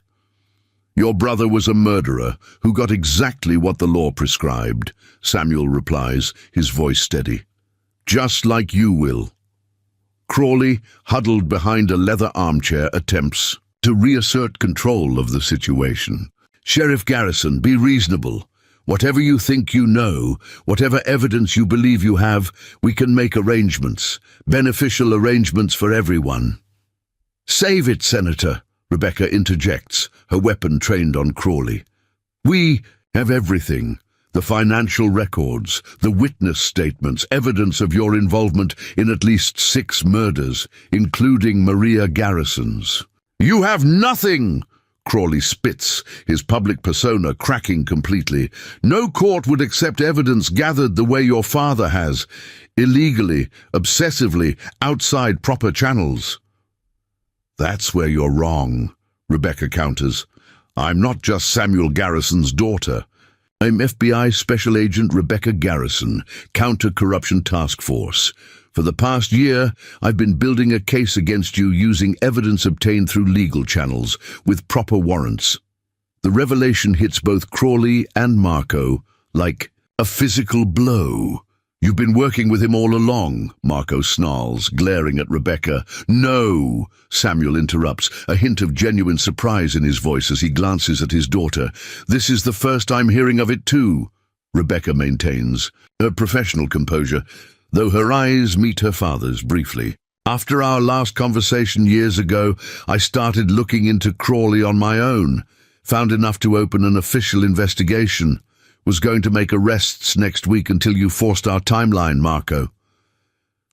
Your brother was a murderer who got exactly what the law prescribed," Samuel replies, his voice steady. "Just like you will." Crawley, huddled behind a leather armchair, attempts to reassert control of the situation. "Sheriff Garrison, be reasonable. Whatever you think you know, whatever evidence you believe you have, we can make arrangements, beneficial arrangements for everyone." "Save it, Senator," Rebecca interjects, her weapon trained on Crawley. "We have everything. The financial records, the witness statements, evidence of your involvement in at least 6 murders, including Maria Garrison's." "You have nothing!" Crawley spits, his public persona cracking completely. "No court would accept evidence gathered the way your father has, illegally, obsessively, outside proper channels." "That's where you're wrong," Rebecca counters. "I'm not just Samuel Garrison's daughter. I'm FBI Special Agent Rebecca Garrison, Counter-Corruption Task Force. For the past year, I've been building a case against you using evidence obtained through legal channels, with proper warrants." The revelation hits both Crawley and Marco like a physical blow. "You've been working with him all along," Marco snarls, glaring at Rebecca. "No," Samuel interrupts, a hint of genuine surprise in his voice as he glances at his daughter. "This is the first I'm hearing of it too," Rebecca maintains, her professional composure, though her eyes meet her father's briefly. "After our last conversation years ago, I started looking into Crawley on my own, found enough to open an official investigation. Was going to make arrests next week until you forced our timeline, Marco."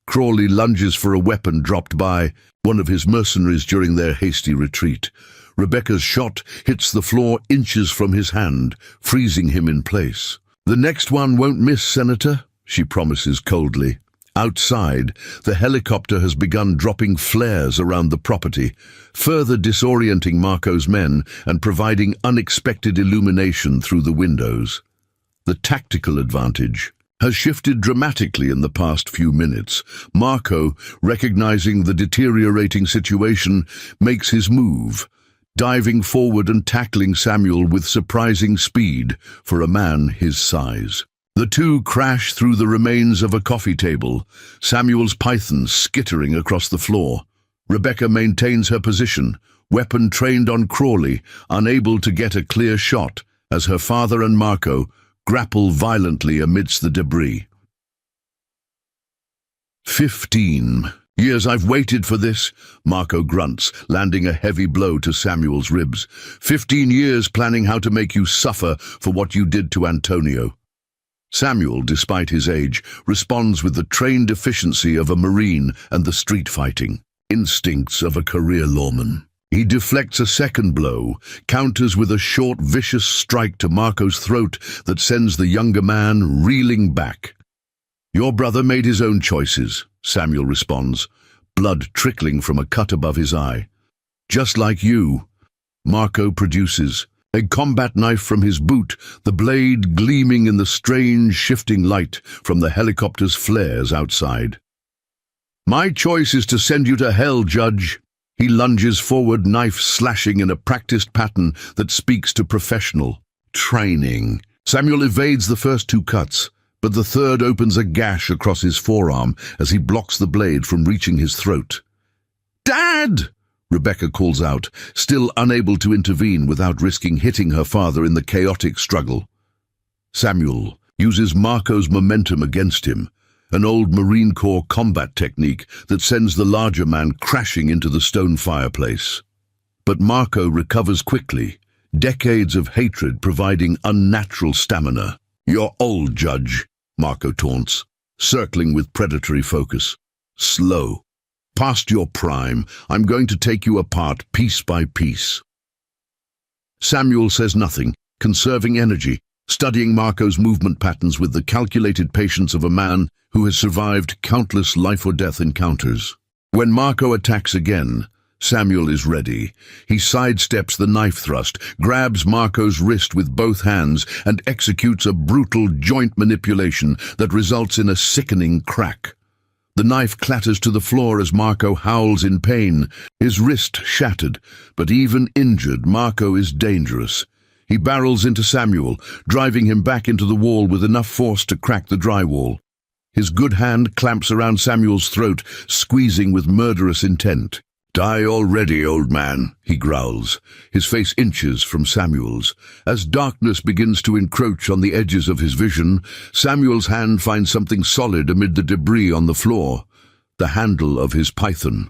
Crawley lunges for a weapon dropped by one of his mercenaries during their hasty retreat. Rebecca's shot hits the floor inches from his hand, freezing him in place. "The next one won't miss, Senator," she promises coldly. Outside, the helicopter has begun dropping flares around the property, further disorienting Marco's men and providing unexpected illumination through the windows. The tactical advantage has shifted dramatically in the past few minutes. Marco, recognizing the deteriorating situation, makes his move, diving forward and tackling Samuel with surprising speed for a man his size. The two crash through the remains of a coffee table, Samuel's python skittering across the floor. Rebecca maintains her position, weapon trained on Crawley, unable to get a clear shot, as her father and Marco grapple violently amidst the debris. 15 years I've waited for this, Marco grunts, landing a heavy blow to Samuel's ribs. 15 years planning how to make you suffer for what you did to Antonio. Samuel, despite his age, responds with the trained efficiency of a Marine and the street-fighting instincts of a career lawman. He deflects a second blow, counters with a short, vicious strike to Marco's throat that sends the younger man reeling back. "Your brother made his own choices," Samuel responds, blood trickling from a cut above his eye. "Just like you." Marco produces a combat knife from his boot, the blade gleaming in the strange, shifting light from the helicopter's flares outside. "My choice is to send you to hell, Judge." He lunges forward, knife slashing in a practiced pattern that speaks to professional training. Samuel evades the first 2 cuts, but the third opens a gash across his forearm as he blocks the blade from reaching his throat. "Dad!" Rebecca calls out, still unable to intervene without risking hitting her father in the chaotic struggle. Samuel uses Marco's momentum against him, an old Marine Corps combat technique that sends the larger man crashing into the stone fireplace. But Marco recovers quickly, decades of hatred providing unnatural stamina. "You're old, Judge," Marco taunts, circling with predatory focus. "Slow. Past your prime. I'm going to take you apart piece by piece." Samuel says nothing, conserving energy, studying Marco's movement patterns with the calculated patience of a man who has survived countless life-or-death encounters. When Marco attacks again, Samuel is ready. He sidesteps the knife thrust, grabs Marco's wrist with both hands, and executes a brutal joint manipulation that results in a sickening crack. The knife clatters to the floor as Marco howls in pain, his wrist shattered, but even injured, Marco is dangerous. He barrels into Samuel, driving him back into the wall with enough force to crack the drywall. His good hand clamps around Samuel's throat, squeezing with murderous intent. "Die already, old man," he growls, his face inches from Samuel's. As darkness begins to encroach on the edges of his vision, Samuel's hand finds something solid amid the debris on the floor, the handle of his python.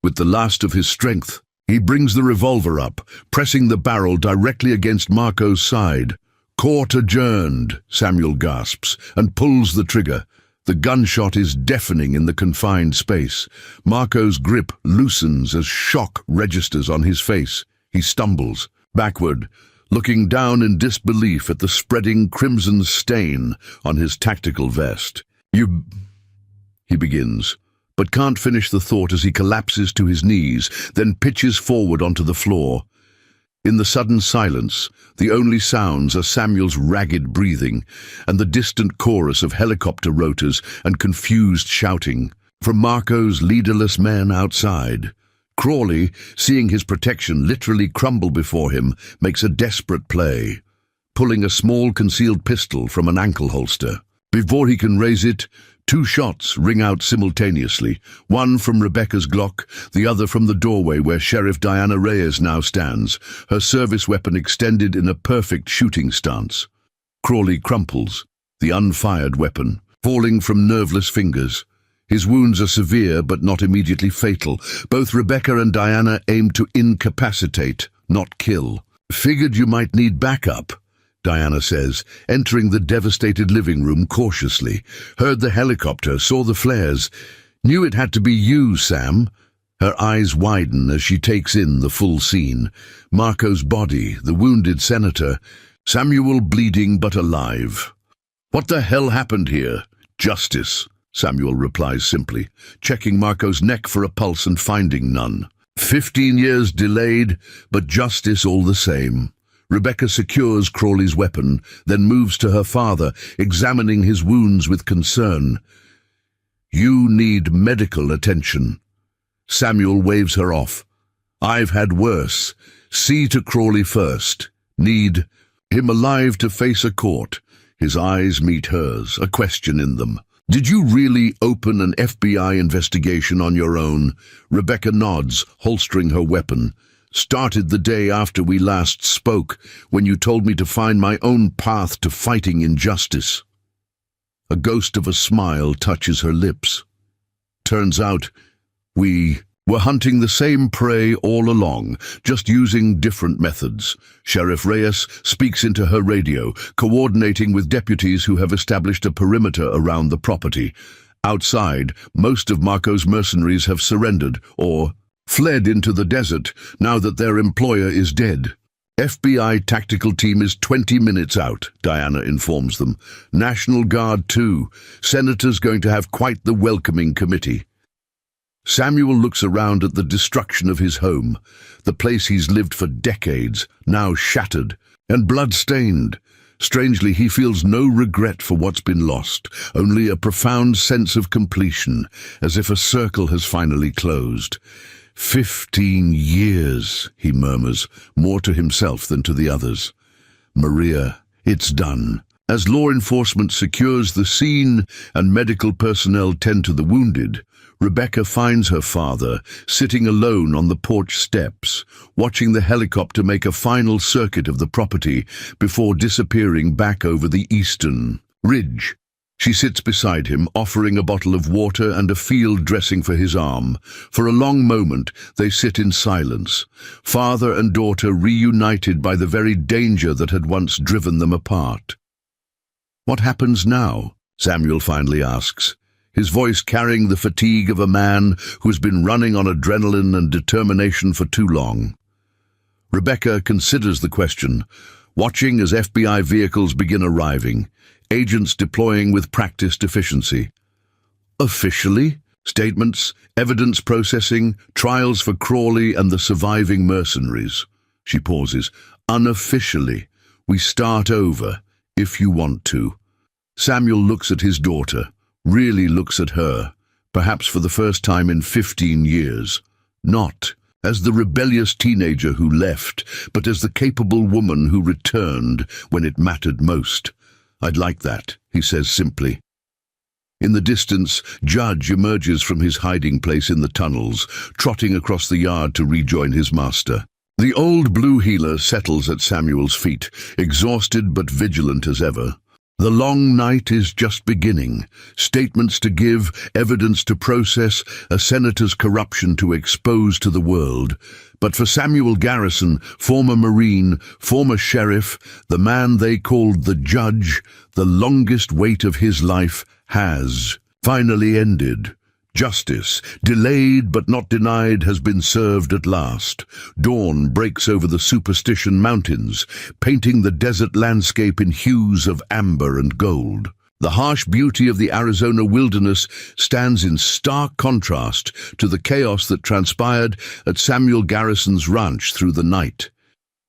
With the last of his strength, He brings the revolver up, pressing the barrel directly against Marco's side. "Court adjourned," Samuel gasps, and pulls the trigger. The gunshot is deafening in the confined space. Marco's grip loosens as shock registers on his face. He stumbles backward, looking down in disbelief at the spreading crimson stain on his tactical vest. He begins, but can't finish the thought as he collapses to his knees, then pitches forward onto the floor. In the sudden silence, the only sounds are Samuel's ragged breathing and the distant chorus of helicopter rotors and confused shouting from Marco's leaderless men outside. Crawley, seeing his protection literally crumble before him, makes a desperate play, pulling a small concealed pistol from an ankle holster. Before he can raise it, two shots ring out simultaneously, one from Rebecca's Glock, the other from the doorway where Sheriff Diana Reyes now stands, her service weapon extended in a perfect shooting stance. Crawley crumples, the unfired weapon, falling from nerveless fingers. His wounds are severe but not immediately fatal. Both Rebecca and Diana aim to incapacitate, not kill. "Figured you might need backup," Diana says, entering the devastated living room cautiously. "Heard the helicopter, saw the flares. Knew it had to be you, Sam." Her eyes widen as she takes in the full scene. Marco's body, the wounded senator, Samuel bleeding but alive. "What the hell happened here?" "Justice," Samuel replies simply, checking Marco's neck for a pulse and finding none. 15 years delayed, but justice all the same. Rebecca secures Crawley's weapon, then moves to her father, examining his wounds with concern. "You need medical attention." Samuel waves her off. "I've had worse. See to Crawley first. Need him alive to face a court." His eyes meet hers, a question in them. "Did you really open an FBI investigation on your own?" Rebecca nods, holstering her weapon. "Started the day after we last spoke, when you told me to find my own path to fighting injustice." A ghost of a smile touches her lips. "Turns out we were hunting the same prey all along, just using different methods." Sheriff Reyes speaks into her radio, coordinating with deputies who have established a perimeter around the property. Outside, most of Marco's mercenaries have surrendered or fled into the desert now that their employer is dead. "FBI tactical team is 20 minutes out," Diana informs them. "National Guard too. Senator's going to have quite the welcoming committee." Samuel looks around at the destruction of his home, the place he's lived for decades, now shattered and blood-stained. Strangely, he feels no regret for what's been lost, only a profound sense of completion, as if a circle has finally closed. 15 years, he murmurs, more to himself than to the others. "Maria, it's done." As law enforcement secures the scene and medical personnel tend to the wounded, Rebecca finds her father sitting alone on the porch steps, watching the helicopter make a final circuit of the property before disappearing back over the eastern ridge. She sits beside him, offering a bottle of water and a field dressing for his arm. For a long moment, they sit in silence, father and daughter reunited by the very danger that had once driven them apart. "What happens now?" Samuel finally asks, his voice carrying the fatigue of a man who's been running on adrenaline and determination for too long. Rebecca considers the question, watching as FBI vehicles begin arriving, agents deploying with practiced efficiency. "Officially, statements, evidence processing, trials for Crawley and the surviving mercenaries." She pauses. "Unofficially, we start over, if you want to." Samuel looks at his daughter, really looks at her, perhaps for the first time in 15 years. Not as the rebellious teenager who left, but as the capable woman who returned when it mattered most. "I'd like that," he says simply. In the distance, Judge emerges from his hiding place in the tunnels, trotting across the yard to rejoin his master. The old blue healer settles at Samuel's feet, exhausted but vigilant as ever. The long night is just beginning. Statements to give, evidence to process, a senator's corruption to expose to the world. But for Samuel Garrison, former Marine, former sheriff, the man they called the judge, the longest wait of his life has finally ended. Justice, delayed but not denied, has been served at last. Dawn breaks over the Superstition Mountains, painting the desert landscape in hues of amber and gold. The harsh beauty of the Arizona wilderness stands in stark contrast to the chaos that transpired at Samuel Garrison's ranch through the night.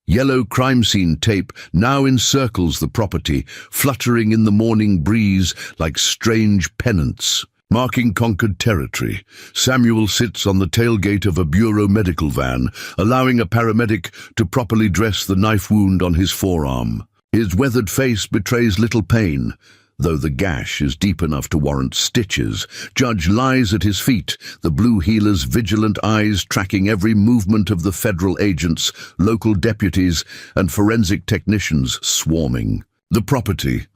Yellow crime scene tape now encircles the property, fluttering in the morning breeze like strange pennants. Marking conquered territory, Samuel sits on the tailgate of a Bureau medical van, allowing a paramedic to properly dress the knife wound on his forearm. His weathered face betrays little pain, though the gash is deep enough to warrant stitches. Judge lies at his feet, the blue healer's vigilant eyes tracking every movement of the federal agents, local deputies, and forensic technicians swarming. The property.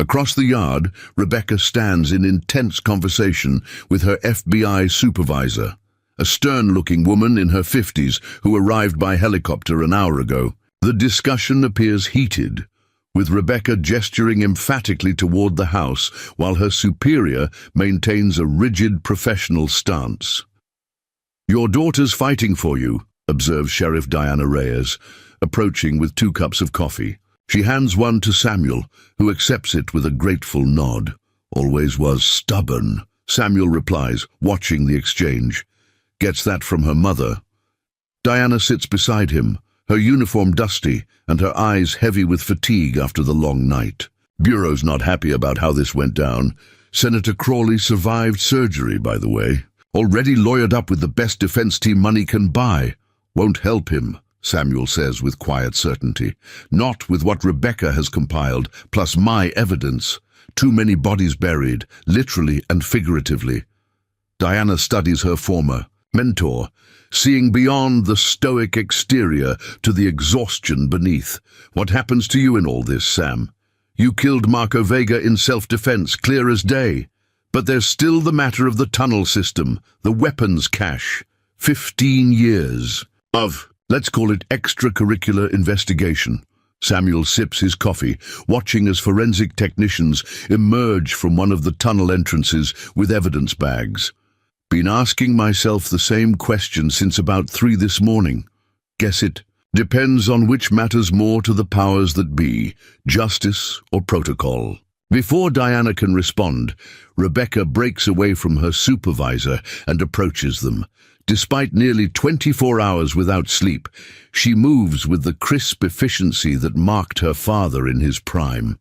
Across the yard, Rebecca stands in intense conversation with her FBI supervisor, a stern-looking woman in her 50s who arrived by helicopter an hour ago. The discussion appears heated, with Rebecca gesturing emphatically toward the house while her superior maintains a rigid professional stance. "Your daughter's fighting for you," observes Sheriff Diana Reyes, approaching with 2 cups of coffee. She hands one to Samuel, who accepts it with a grateful nod. "Always was stubborn," Samuel replies, watching the exchange. "Gets that from her mother." Diana sits beside him, her uniform dusty and her eyes heavy with fatigue after the long night. "Bureau's not happy about how this went down. Senator Crawley survived surgery, by the way. Already lawyered up with the best defense team money can buy. Won't help him," Samuel says with quiet certainty. "Not with what Rebecca has compiled, plus my evidence. Too many bodies buried, literally and figuratively." Diana studies her former mentor, seeing beyond the stoic exterior to the exhaustion beneath. "What happens to you in all this, Sam? You killed Marco Vega in self-defense, clear as day. But there's still the matter of the tunnel system, the weapons cache. 15 years of, let's call it, extracurricular investigation." Samuel sips his coffee, watching as forensic technicians emerge from one of the tunnel entrances with evidence bags. "Been asking myself the same question since about 3 this morning. Guess it depends on which matters more to the powers that be, justice or protocol." Before Diana can respond, Rebecca breaks away from her supervisor and approaches them. Despite nearly 24 hours without sleep, she moves with the crisp efficiency that marked her father in his prime.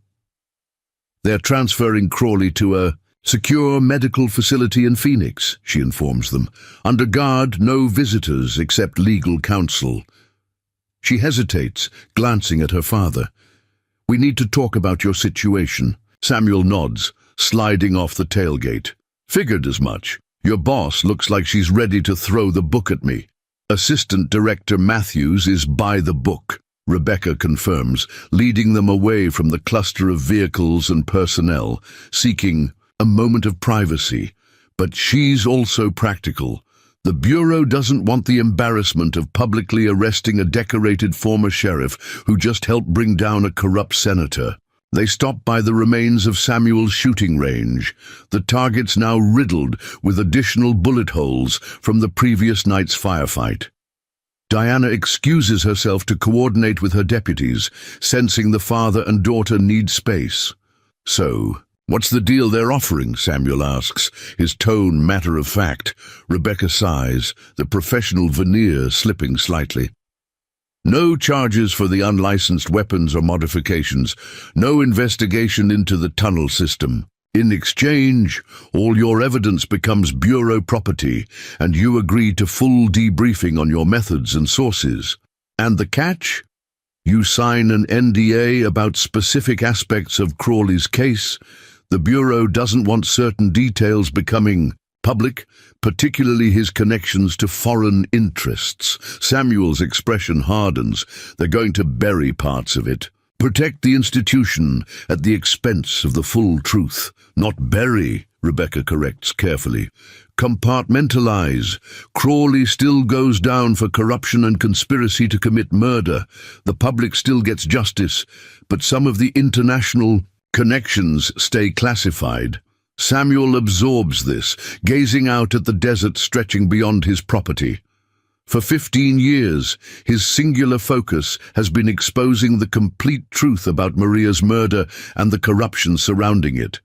"They're transferring Crawley to a secure medical facility in Phoenix," she informs them. "Under guard, no visitors except legal counsel." She hesitates, glancing at her father. "We need to talk about your situation." Samuel nods, sliding off the tailgate. "Figured as much. Your boss looks like she's ready to throw the book at me." "Assistant Director Matthews is by the book," Rebecca confirms, leading them away from the cluster of vehicles and personnel, seeking a moment of privacy. But she's also practical. The Bureau doesn't want the embarrassment of publicly arresting a decorated former sheriff who just helped bring down a corrupt senator. They stop by the remains of Samuel's shooting range, the targets now riddled with additional bullet holes from the previous night's firefight. Diana excuses herself to coordinate with her deputies, sensing the father and daughter need space. "So, what's the deal they're offering?" Samuel asks, his tone matter-of-fact. Rebecca sighs, the professional veneer slipping slightly. "No charges for the unlicensed weapons or modifications, no investigation into the tunnel system. In exchange, all your evidence becomes Bureau property, and you agree to full debriefing on your methods and sources. And the catch? You sign an NDA about specific aspects of Crawley's case. The Bureau doesn't want certain details becoming public, particularly his connections to foreign interests." Samuel's expression hardens. "They're going to bury parts of it." Protect the institution at the expense of the full truth. Not bury, Rebecca corrects carefully. Compartmentalize. Crawley still goes down for corruption and conspiracy to commit murder. The public still gets justice, but some of the international connections stay classified. Samuel absorbs this, gazing out at the desert stretching beyond his property. For 15 years, his singular focus has been exposing the complete truth about Maria's murder and the corruption surrounding it.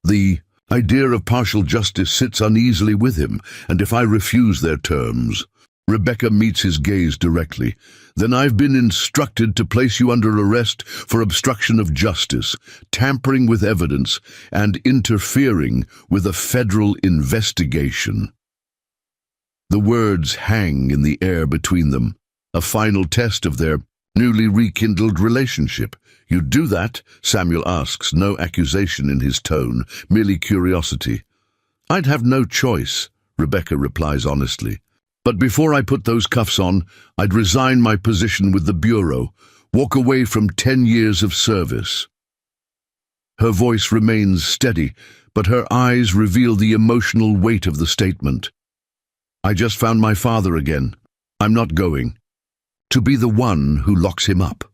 The idea of partial justice sits uneasily with him, and if I refuse their terms, Rebecca meets his gaze directly. Then I've been instructed to place you under arrest for obstruction of justice, tampering with evidence, and interfering with a federal investigation. The words hang in the air between them, a final test of their newly rekindled relationship. "You do that?" Samuel asks, no accusation in his tone, merely curiosity. "I'd have no choice," Rebecca replies honestly. "But before I put those cuffs on, I'd resign my position with the Bureau, walk away from 10 years of service." Her voice remains steady, but her eyes reveal the emotional weight of the statement. "I just found my father again. I'm not going. To be the one who locks him up."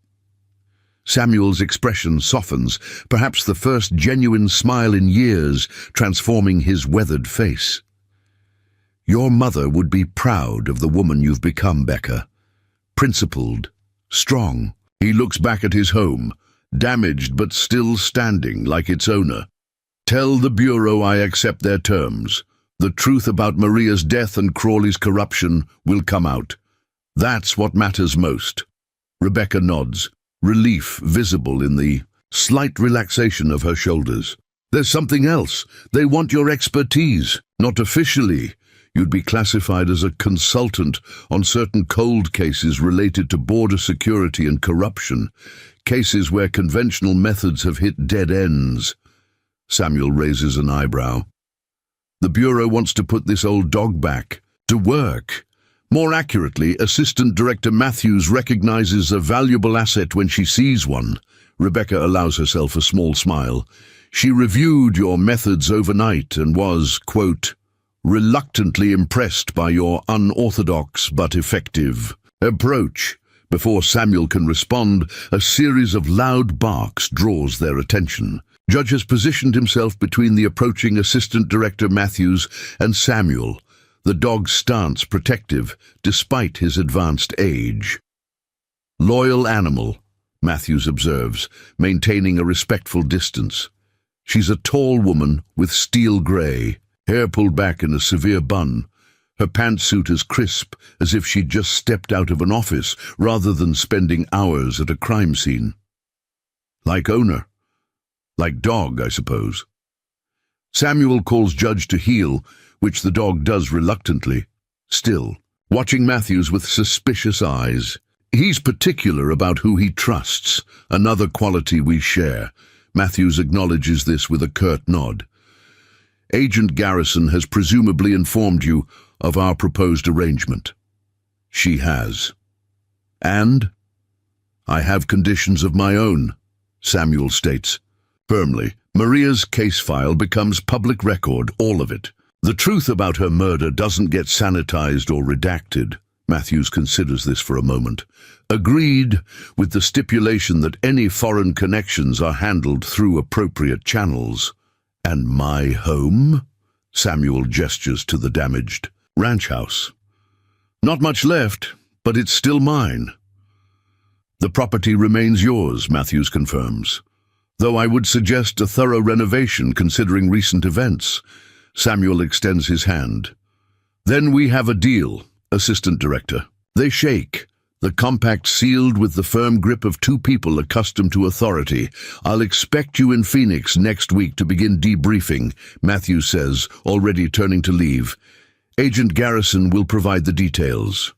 Samuel's expression softens, perhaps the first genuine smile in years, transforming his weathered face. "Your mother would be proud of the woman you've become, Becca. Principled, strong." He looks back at his home, damaged but still standing like its owner. "Tell the Bureau I accept their terms. The truth about Maria's death and Crawley's corruption will come out. That's what matters most." Rebecca nods, relief visible in the slight relaxation of her shoulders. "There's something else. They want your expertise. Not officially. You'd be classified as a consultant on certain cold cases related to border security and corruption, cases where conventional methods have hit dead ends." Samuel raises an eyebrow. "The Bureau wants to put this old dog back to work. More accurately, Assistant Director Matthews recognizes a valuable asset when she sees one." Rebecca allows herself a small smile. "She reviewed your methods overnight and was, quote, reluctantly impressed by your unorthodox but effective approach." Before Samuel can respond, a series of loud barks draws their attention. Judge has positioned himself between the approaching Assistant Director Matthews and Samuel, the dog's stance protective despite his advanced age. "Loyal animal," Matthews observes, maintaining a respectful distance. She's a tall woman with steel grey, hair pulled back in a severe bun. Her pantsuit as crisp as if she'd just stepped out of an office rather than spending hours at a crime scene. Like owner. Like dog, I suppose. Samuel calls Judge to heel, which the dog does reluctantly, still, watching Matthews with suspicious eyes. He's particular about who he trusts, another quality we share. Matthews acknowledges this with a curt nod. "Agent Garrison has presumably informed you of our proposed arrangement." She has. "And I have conditions of my own," Samuel states. Firmly, Maria's case file becomes public record, all of it. The truth about her murder doesn't get sanitized or redacted. Matthews considers this for a moment. "Agreed, with the stipulation that any foreign connections are handled through appropriate channels." "And my home?" Samuel gestures to the damaged ranch house. "Not much left, but it's still mine." "The property remains yours," Matthews confirms. "Though I would suggest a thorough renovation considering recent events." Samuel extends his hand. "Then we have a deal, Assistant Director." They shake, the compact sealed with the firm grip of two people accustomed to authority. "I'll expect you in Phoenix next week to begin debriefing," Matthews says, already turning to leave. "Agent Garrison will provide the details."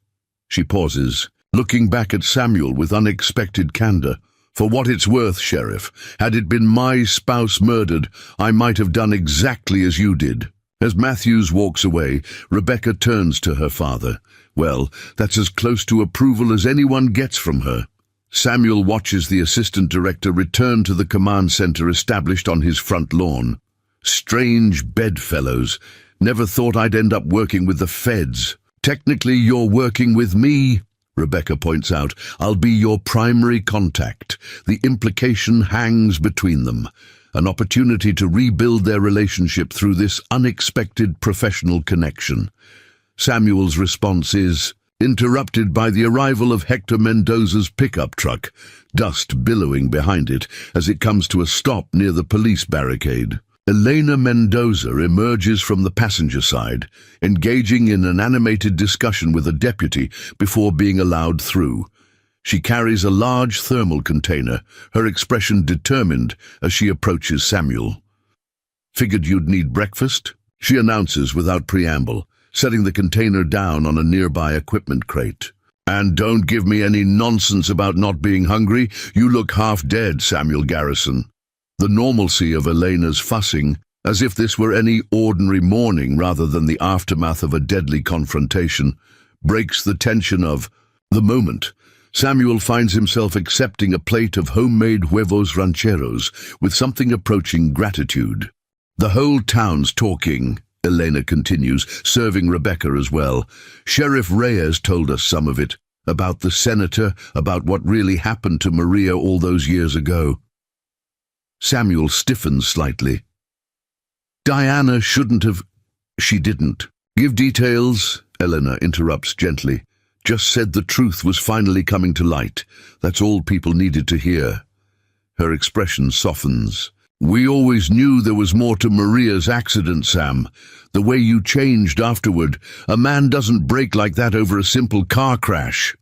She pauses, looking back at Samuel with unexpected candor. "For what it's worth, Sheriff, had it been my spouse murdered, I might have done exactly as you did." As Matthews walks away, Rebecca turns to her father. "Well, that's as close to approval as anyone gets from her." Samuel watches the assistant director return to the command center established on his front lawn. Strange bedfellows. Never thought I'd end up working with the feds. Technically, you're working with me, Rebecca points out. I'll be your primary contact. The implication hangs between them. An opportunity to rebuild their relationship through this unexpected professional connection. Samuel's response is interrupted by the arrival of Hector Mendoza's pickup truck, dust billowing behind it as it comes to a stop near the police barricade. Elena Mendoza emerges from the passenger side, engaging in an animated discussion with a deputy before being allowed through. She carries a large thermal container, her expression determined as she approaches Samuel. "Figured you'd need breakfast?" she announces without preamble, setting the container down on a nearby equipment crate. "And don't give me any nonsense about not being hungry. You look half dead, Samuel Garrison." The normalcy of Elena's fussing, as if this were any ordinary morning rather than the aftermath of a deadly confrontation, breaks the tension of the moment. Samuel finds himself accepting a plate of homemade huevos rancheros with something approaching gratitude. "The whole town's talking," Elena continues, serving Rebecca as well. "Sheriff Reyes told us some of it, about the senator, about what really happened to Maria all those years ago." Samuel stiffens slightly. "Diana shouldn't have—" "She didn't. Give details," Elena interrupts gently. "Just said the truth was finally coming to light. That's all people needed to hear." Her expression softens. "We always knew there was more to Maria's accident, Sam. The way you changed afterward. A man doesn't break like that over a simple car crash."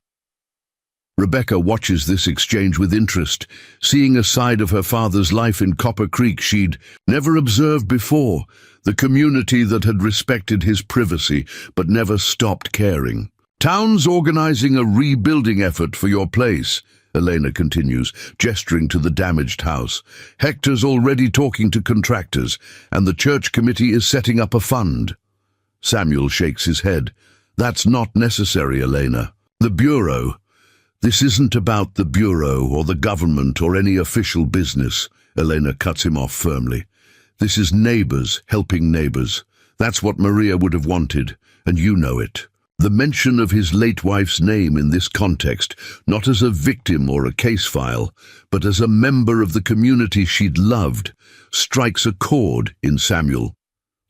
Rebecca watches this exchange with interest, seeing a side of her father's life in Copper Creek she'd never observed before, the community that had respected his privacy but never stopped caring. "Town's organizing a rebuilding effort for your place," Elena continues, gesturing to the damaged house. "Hector's already talking to contractors, and the church committee is setting up a fund." Samuel shakes his head. "That's not necessary, Elena. The Bureau—" "This isn't about the Bureau or the government or any official business," Elena cuts him off firmly. "This is neighbors helping neighbors. That's what Maria would have wanted, and you know it." The mention of his late wife's name in this context, not as a victim or a case file, but as a member of the community she'd loved, strikes a chord in Samuel.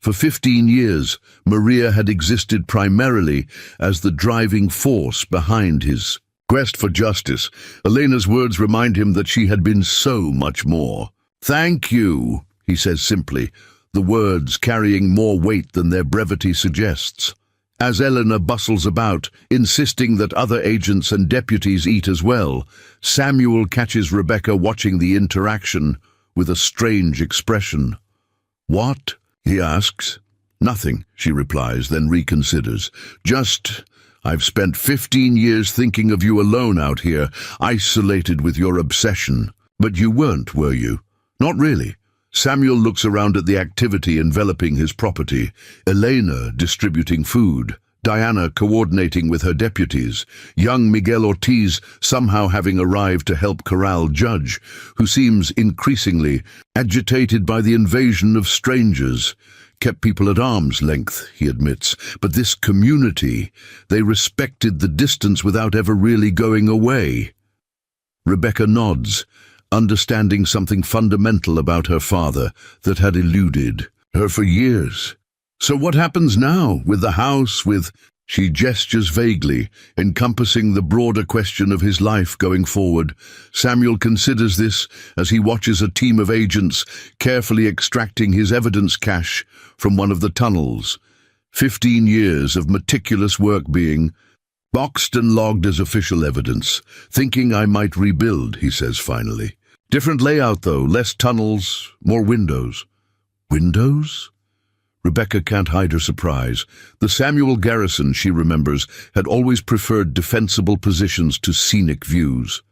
For 15 years, Maria had existed primarily as the driving force behind his quest for justice. Elena's words remind him that she had been so much more. "Thank you," he says simply, the words carrying more weight than their brevity suggests. As Elena bustles about, insisting that other agents and deputies eat as well, Samuel catches Rebecca watching the interaction with a strange expression. "What?" he asks. "Nothing," she replies, then reconsiders. I've spent 15 years thinking of you alone out here, isolated with your obsession. But you weren't, were you?" "Not really." Samuel looks around at the activity enveloping his property. Elena distributing food, Diana coordinating with her deputies, young Miguel Ortiz somehow having arrived to help corral Judge, who seems increasingly agitated by the invasion of strangers. Kept people at arm's length, he admits, but this community, they respected the distance without ever really going away. Rebecca nods, understanding something fundamental about her father that had eluded her for years. "So what happens now, with the house, with—" She gestures vaguely, encompassing the broader question of his life going forward. Samuel considers this as he watches a team of agents carefully extracting his evidence cache from one of the tunnels. 15 years of meticulous work being boxed and logged as official evidence. "Thinking I might rebuild," he says finally. "Different layout, though. Less tunnels, more windows." "Windows?" Rebecca can't hide her surprise. The Samuel Garrison, she remembers, had always preferred defensible positions to scenic views.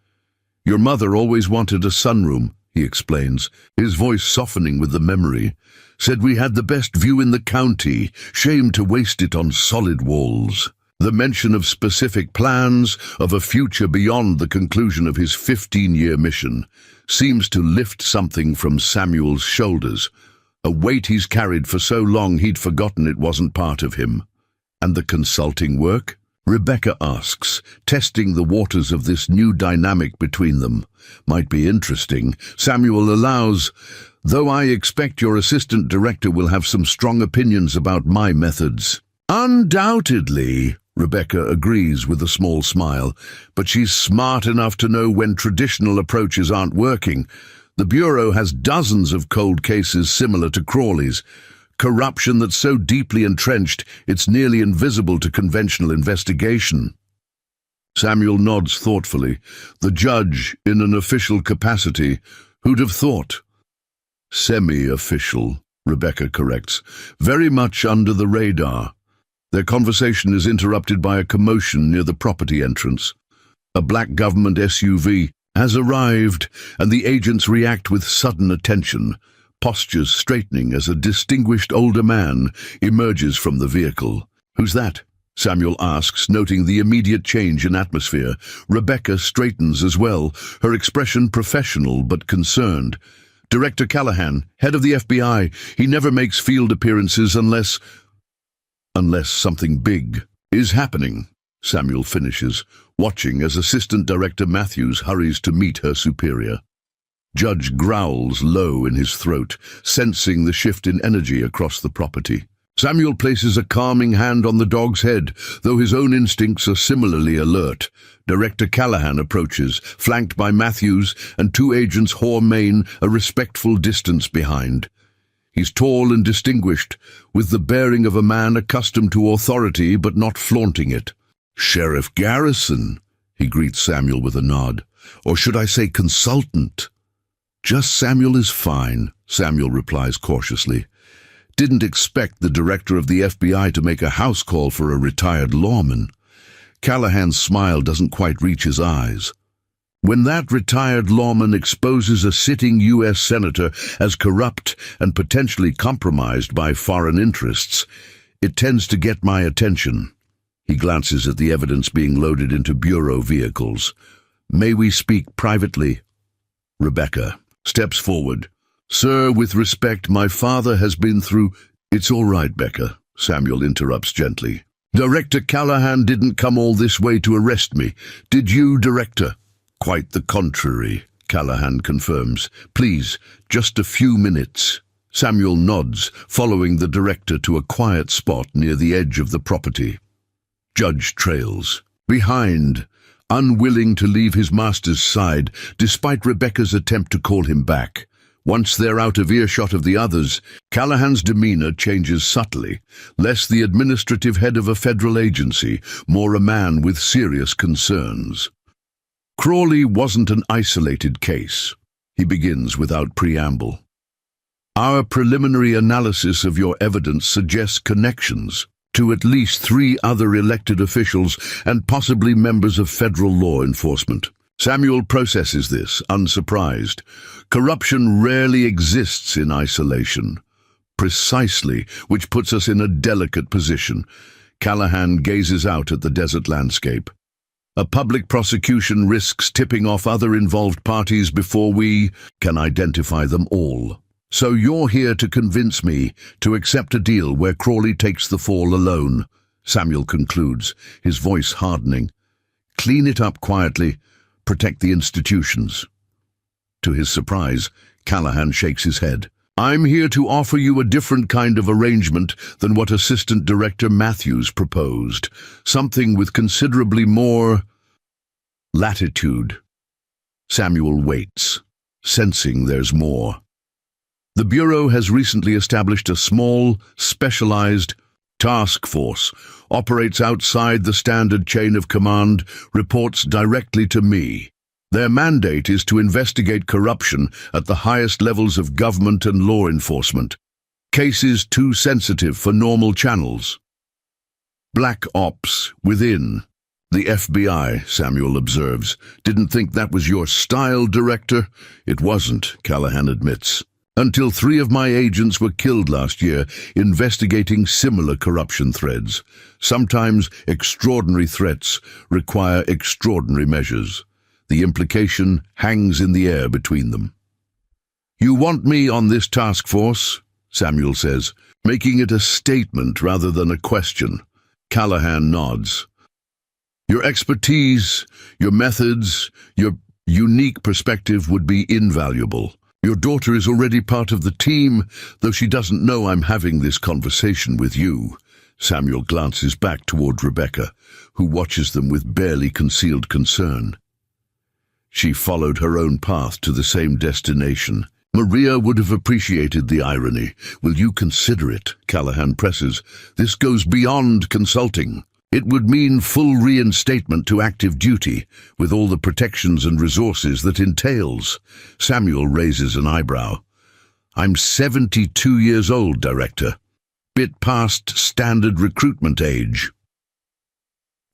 "Your mother always wanted a sunroom," he explains, his voice softening with the memory. "Said we had the best view in the county. Shame to waste it on solid walls." The mention of specific plans, of a future beyond the conclusion of his 15-year mission, seems to lift something from Samuel's shoulders, a weight he's carried for so long he'd forgotten it wasn't part of him. And the consulting work? Rebecca asks, testing the waters of this new dynamic between them. Might be interesting. Samuel allows, though I expect your assistant director will have some strong opinions about my methods. Undoubtedly, Rebecca agrees with a small smile, but she's smart enough to know when traditional approaches aren't working. The Bureau has dozens of cold cases similar to Crawley's. Corruption that's so deeply entrenched it's nearly invisible to conventional investigation. Samuel nods thoughtfully. The judge, in an official capacity, who'd have thought? Semi-official, Rebecca corrects, very much under the radar. Their conversation is interrupted by a commotion near the property entrance. A black government SUV has arrived, and the agents react with sudden attention, postures straightening as a distinguished older man emerges from the vehicle. "Who's that?" Samuel asks, noting the immediate change in atmosphere. Rebecca straightens as well, her expression professional but concerned. "Director Callahan, head of the FBI. He never makes field appearances unless something big is happening," Samuel finishes, watching as Assistant Director Matthews hurries to meet her superior. Judge growls low in his throat, sensing the shift in energy across the property. Samuel places a calming hand on the dog's head, though his own instincts are similarly alert. Director Callahan approaches, flanked by Matthews, and two agents haul Maine a respectful distance behind. He's tall and distinguished, with the bearing of a man accustomed to authority but not flaunting it. "Sheriff Garrison," he greets Samuel with a nod. "Or should I say consultant?" "Just Samuel is fine," Samuel replies cautiously. "Didn't expect the director of the FBI to make a house call for a retired lawman." Callahan's smile doesn't quite reach his eyes. When that retired lawman exposes a sitting U.S. senator as corrupt and potentially compromised by foreign interests, it tends to get my attention. He glances at the evidence being loaded into Bureau vehicles. "May we speak privately?" Rebecca steps forward. "Sir, with respect, my father has been through—" "It's all right, Becca," Samuel interrupts gently. "Director Callahan didn't come all this way to arrest me. Did you, Director?" "Quite the contrary," Callahan confirms. "Please, just a few minutes." Samuel nods, following the director to a quiet spot near the edge of the property. Judge trails behind, unwilling to leave his master's side, despite Rebecca's attempt to call him back. Once they're out of earshot of the others, Callahan's demeanor changes subtly, less the administrative head of a federal agency, more a man with serious concerns. Crawley wasn't an isolated case. He begins without preamble. "Our preliminary analysis of your evidence suggests connections to at least 3 other elected officials and possibly members of federal law enforcement." Samuel processes this, unsurprised. Corruption rarely exists in isolation. Precisely, which puts us in a delicate position. Callahan gazes out at the desert landscape. "A public prosecution risks tipping off other involved parties before we can identify them all. So you're here to convince me to accept a deal where Crawley takes the fall alone," Samuel concludes, his voice hardening. "Clean it up quietly, protect the institutions." To his surprise, Callahan shakes his head. "I'm here to offer you a different kind of arrangement than what Assistant Director Matthews proposed. Something with considerably more latitude." Samuel waits, sensing there's more. The Bureau has recently established a small, specialized task force, operates outside the standard chain of command, reports directly to me. Their mandate is to investigate corruption at the highest levels of government and law enforcement. Cases too sensitive for normal channels. "Black ops within the FBI," Samuel observes. "Didn't think that was your style, Director." "It wasn't," Callahan admits. until 3 of my agents were killed last year investigating similar corruption threads. Sometimes extraordinary threats require extraordinary measures. The implication hangs in the air between them. You want me on this task force? Samuel says, making it a statement rather than a question. Callahan nods. Your expertise, your methods, your unique perspective would be invaluable. Your daughter is already part of the team, though she doesn't know I'm having this conversation with you. Samuel glances back toward Rebecca, who watches them with barely concealed concern. She followed her own path to the same destination. Maria would have appreciated the irony. Will you consider it? Callahan presses. This goes beyond consulting. It would mean full reinstatement to active duty, with all the protections and resources that entails. Samuel raises an eyebrow. I'm 72 years old, Director. Bit past standard recruitment age.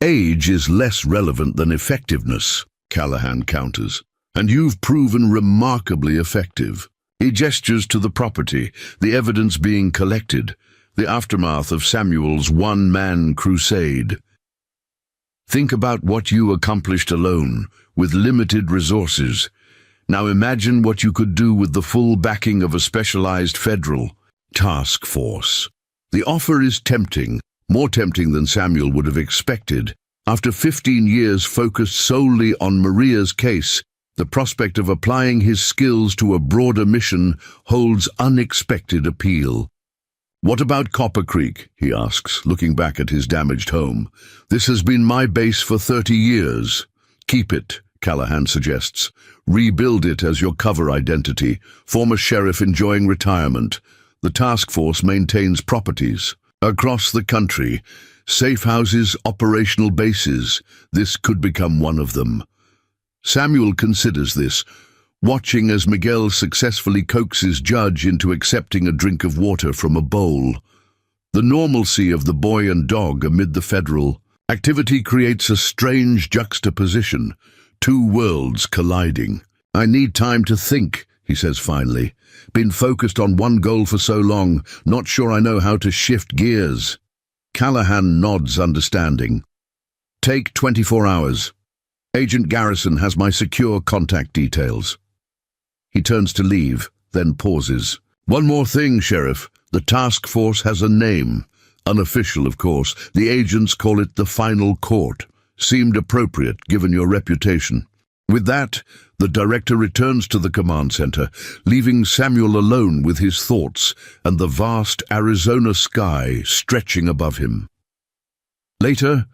Age is less relevant than effectiveness, Callahan counters, and you've proven remarkably effective. He gestures to the property, the evidence being collected, the aftermath of Samuel's one-man crusade. Think about what you accomplished alone, with limited resources. Now imagine what you could do with the full backing of a specialized federal task force. The offer is tempting, more tempting than Samuel would have expected. After 15 years focused solely on Maria's case, the prospect of applying his skills to a broader mission holds unexpected appeal. What about Copper Creek? He asks, looking back at his damaged home. This has been my base for 30 years. Keep it, Callahan suggests. Rebuild it as your cover identity. Former sheriff enjoying retirement. The task force maintains properties across the country. Safe houses, operational bases. This could become one of them. Samuel considers this, watching as Miguel successfully coaxes Judge into accepting a drink of water from a bowl. The normalcy of the boy and dog amid the federal activity creates a strange juxtaposition, two worlds colliding. I need time to think, he says finally. Been focused on one goal for so long, not sure I know how to shift gears. Callahan nods understanding. Take 24 hours. Agent Garrison has my secure contact details. He turns to leave, then pauses. One more thing, Sheriff. The task force has a name. Unofficial, of course. The agents call it the Final Court. Seemed appropriate, given your reputation. With that, the director returns to the command center, leaving Samuel alone with his thoughts and the vast Arizona sky stretching above him. Later,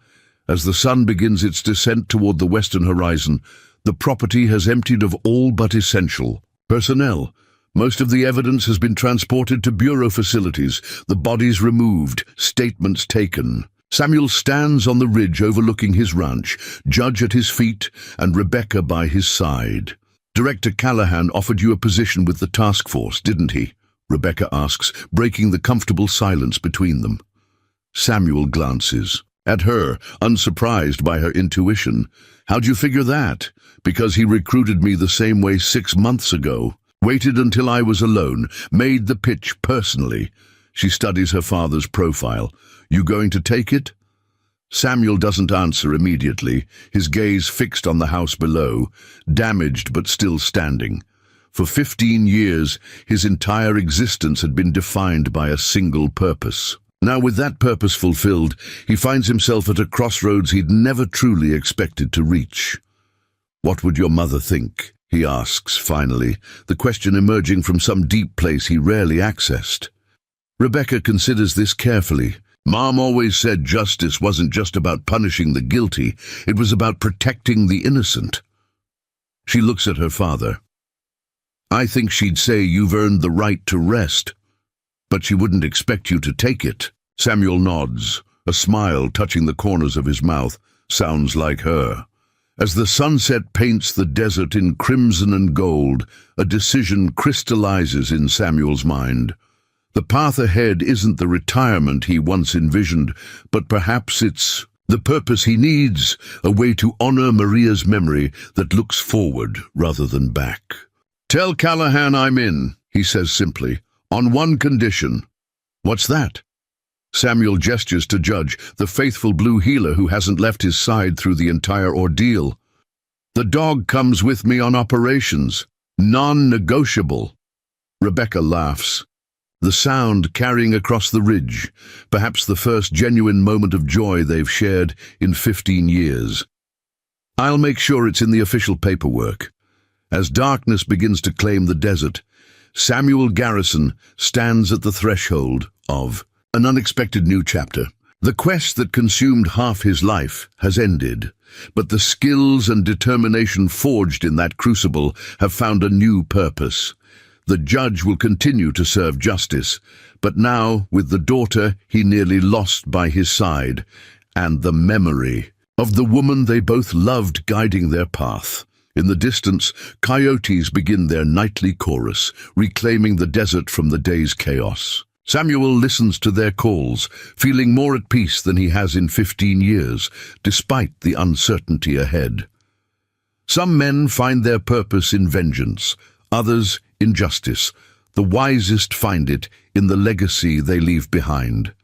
as the sun begins its descent toward the western horizon, the property has emptied of all but essential personnel. Most of the evidence has been transported to bureau facilities, the bodies removed, statements taken. Samuel stands on the ridge overlooking his ranch, Judge at his feet and Rebecca by his side. Director Callahan offered you a position with the task force, didn't he? Rebecca asks, breaking the comfortable silence between them. Samuel glances at her, unsurprised by her intuition. How'd you figure that? Because he recruited me the same way 6 months ago. Waited until I was alone, made the pitch personally. She studies her father's profile. You going to take it? Samuel doesn't answer immediately, his gaze fixed on the house below, damaged but still standing. For 15 years, his entire existence had been defined by a single purpose. Now, with that purpose fulfilled, he finds himself at a crossroads he'd never truly expected to reach. What would your mother think? He asks, finally, the question emerging from some deep place he rarely accessed. Rebecca considers this carefully. Mom always said justice wasn't just about punishing the guilty, it was about protecting the innocent. She looks at her father. I think she'd say you've earned the right to rest, but she wouldn't expect you to take it. Samuel nods, a smile touching the corners of his mouth. Sounds like her. As the sunset paints the desert in crimson and gold, a decision crystallizes in Samuel's mind. The path ahead isn't the retirement he once envisioned, but perhaps it's the purpose he needs, a way to honor Maria's memory that looks forward rather than back. Tell Callahan I'm in, he says simply. On one condition. What's that? Samuel gestures to Judge, the faithful blue healer who hasn't left his side through the entire ordeal. The dog comes with me on operations. Non-negotiable. Rebecca laughs. The sound carrying across the ridge, perhaps the first genuine moment of joy they've shared in 15 years. I'll make sure it's in the official paperwork. As darkness begins to claim the desert, Samuel Garrison stands at the threshold of an unexpected new chapter. The quest that consumed half his life has ended, but the skills and determination forged in that crucible have found a new purpose. The judge will continue to serve justice, but now with the daughter he nearly lost by his side, and the memory of the woman they both loved guiding their path. In the distance, coyotes begin their nightly chorus, reclaiming the desert from the day's chaos. Samuel listens to their calls, feeling more at peace than he has in 15 years, despite the uncertainty ahead. Some men find their purpose in vengeance, others in justice. The wisest find it in the legacy they leave behind.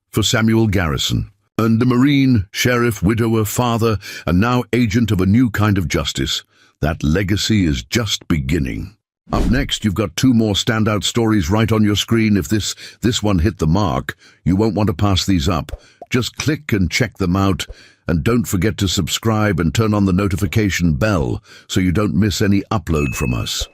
For Samuel Garrison, and a Marine, sheriff, widower, father, and now agent of a new kind of justice, that legacy is just beginning. Up next, you've got 2 more standout stories right on your screen. If this one hit the mark, you won't want to pass these up. Just click and check them out, and don't forget to subscribe and turn on the notification bell so you don't miss any upload from us.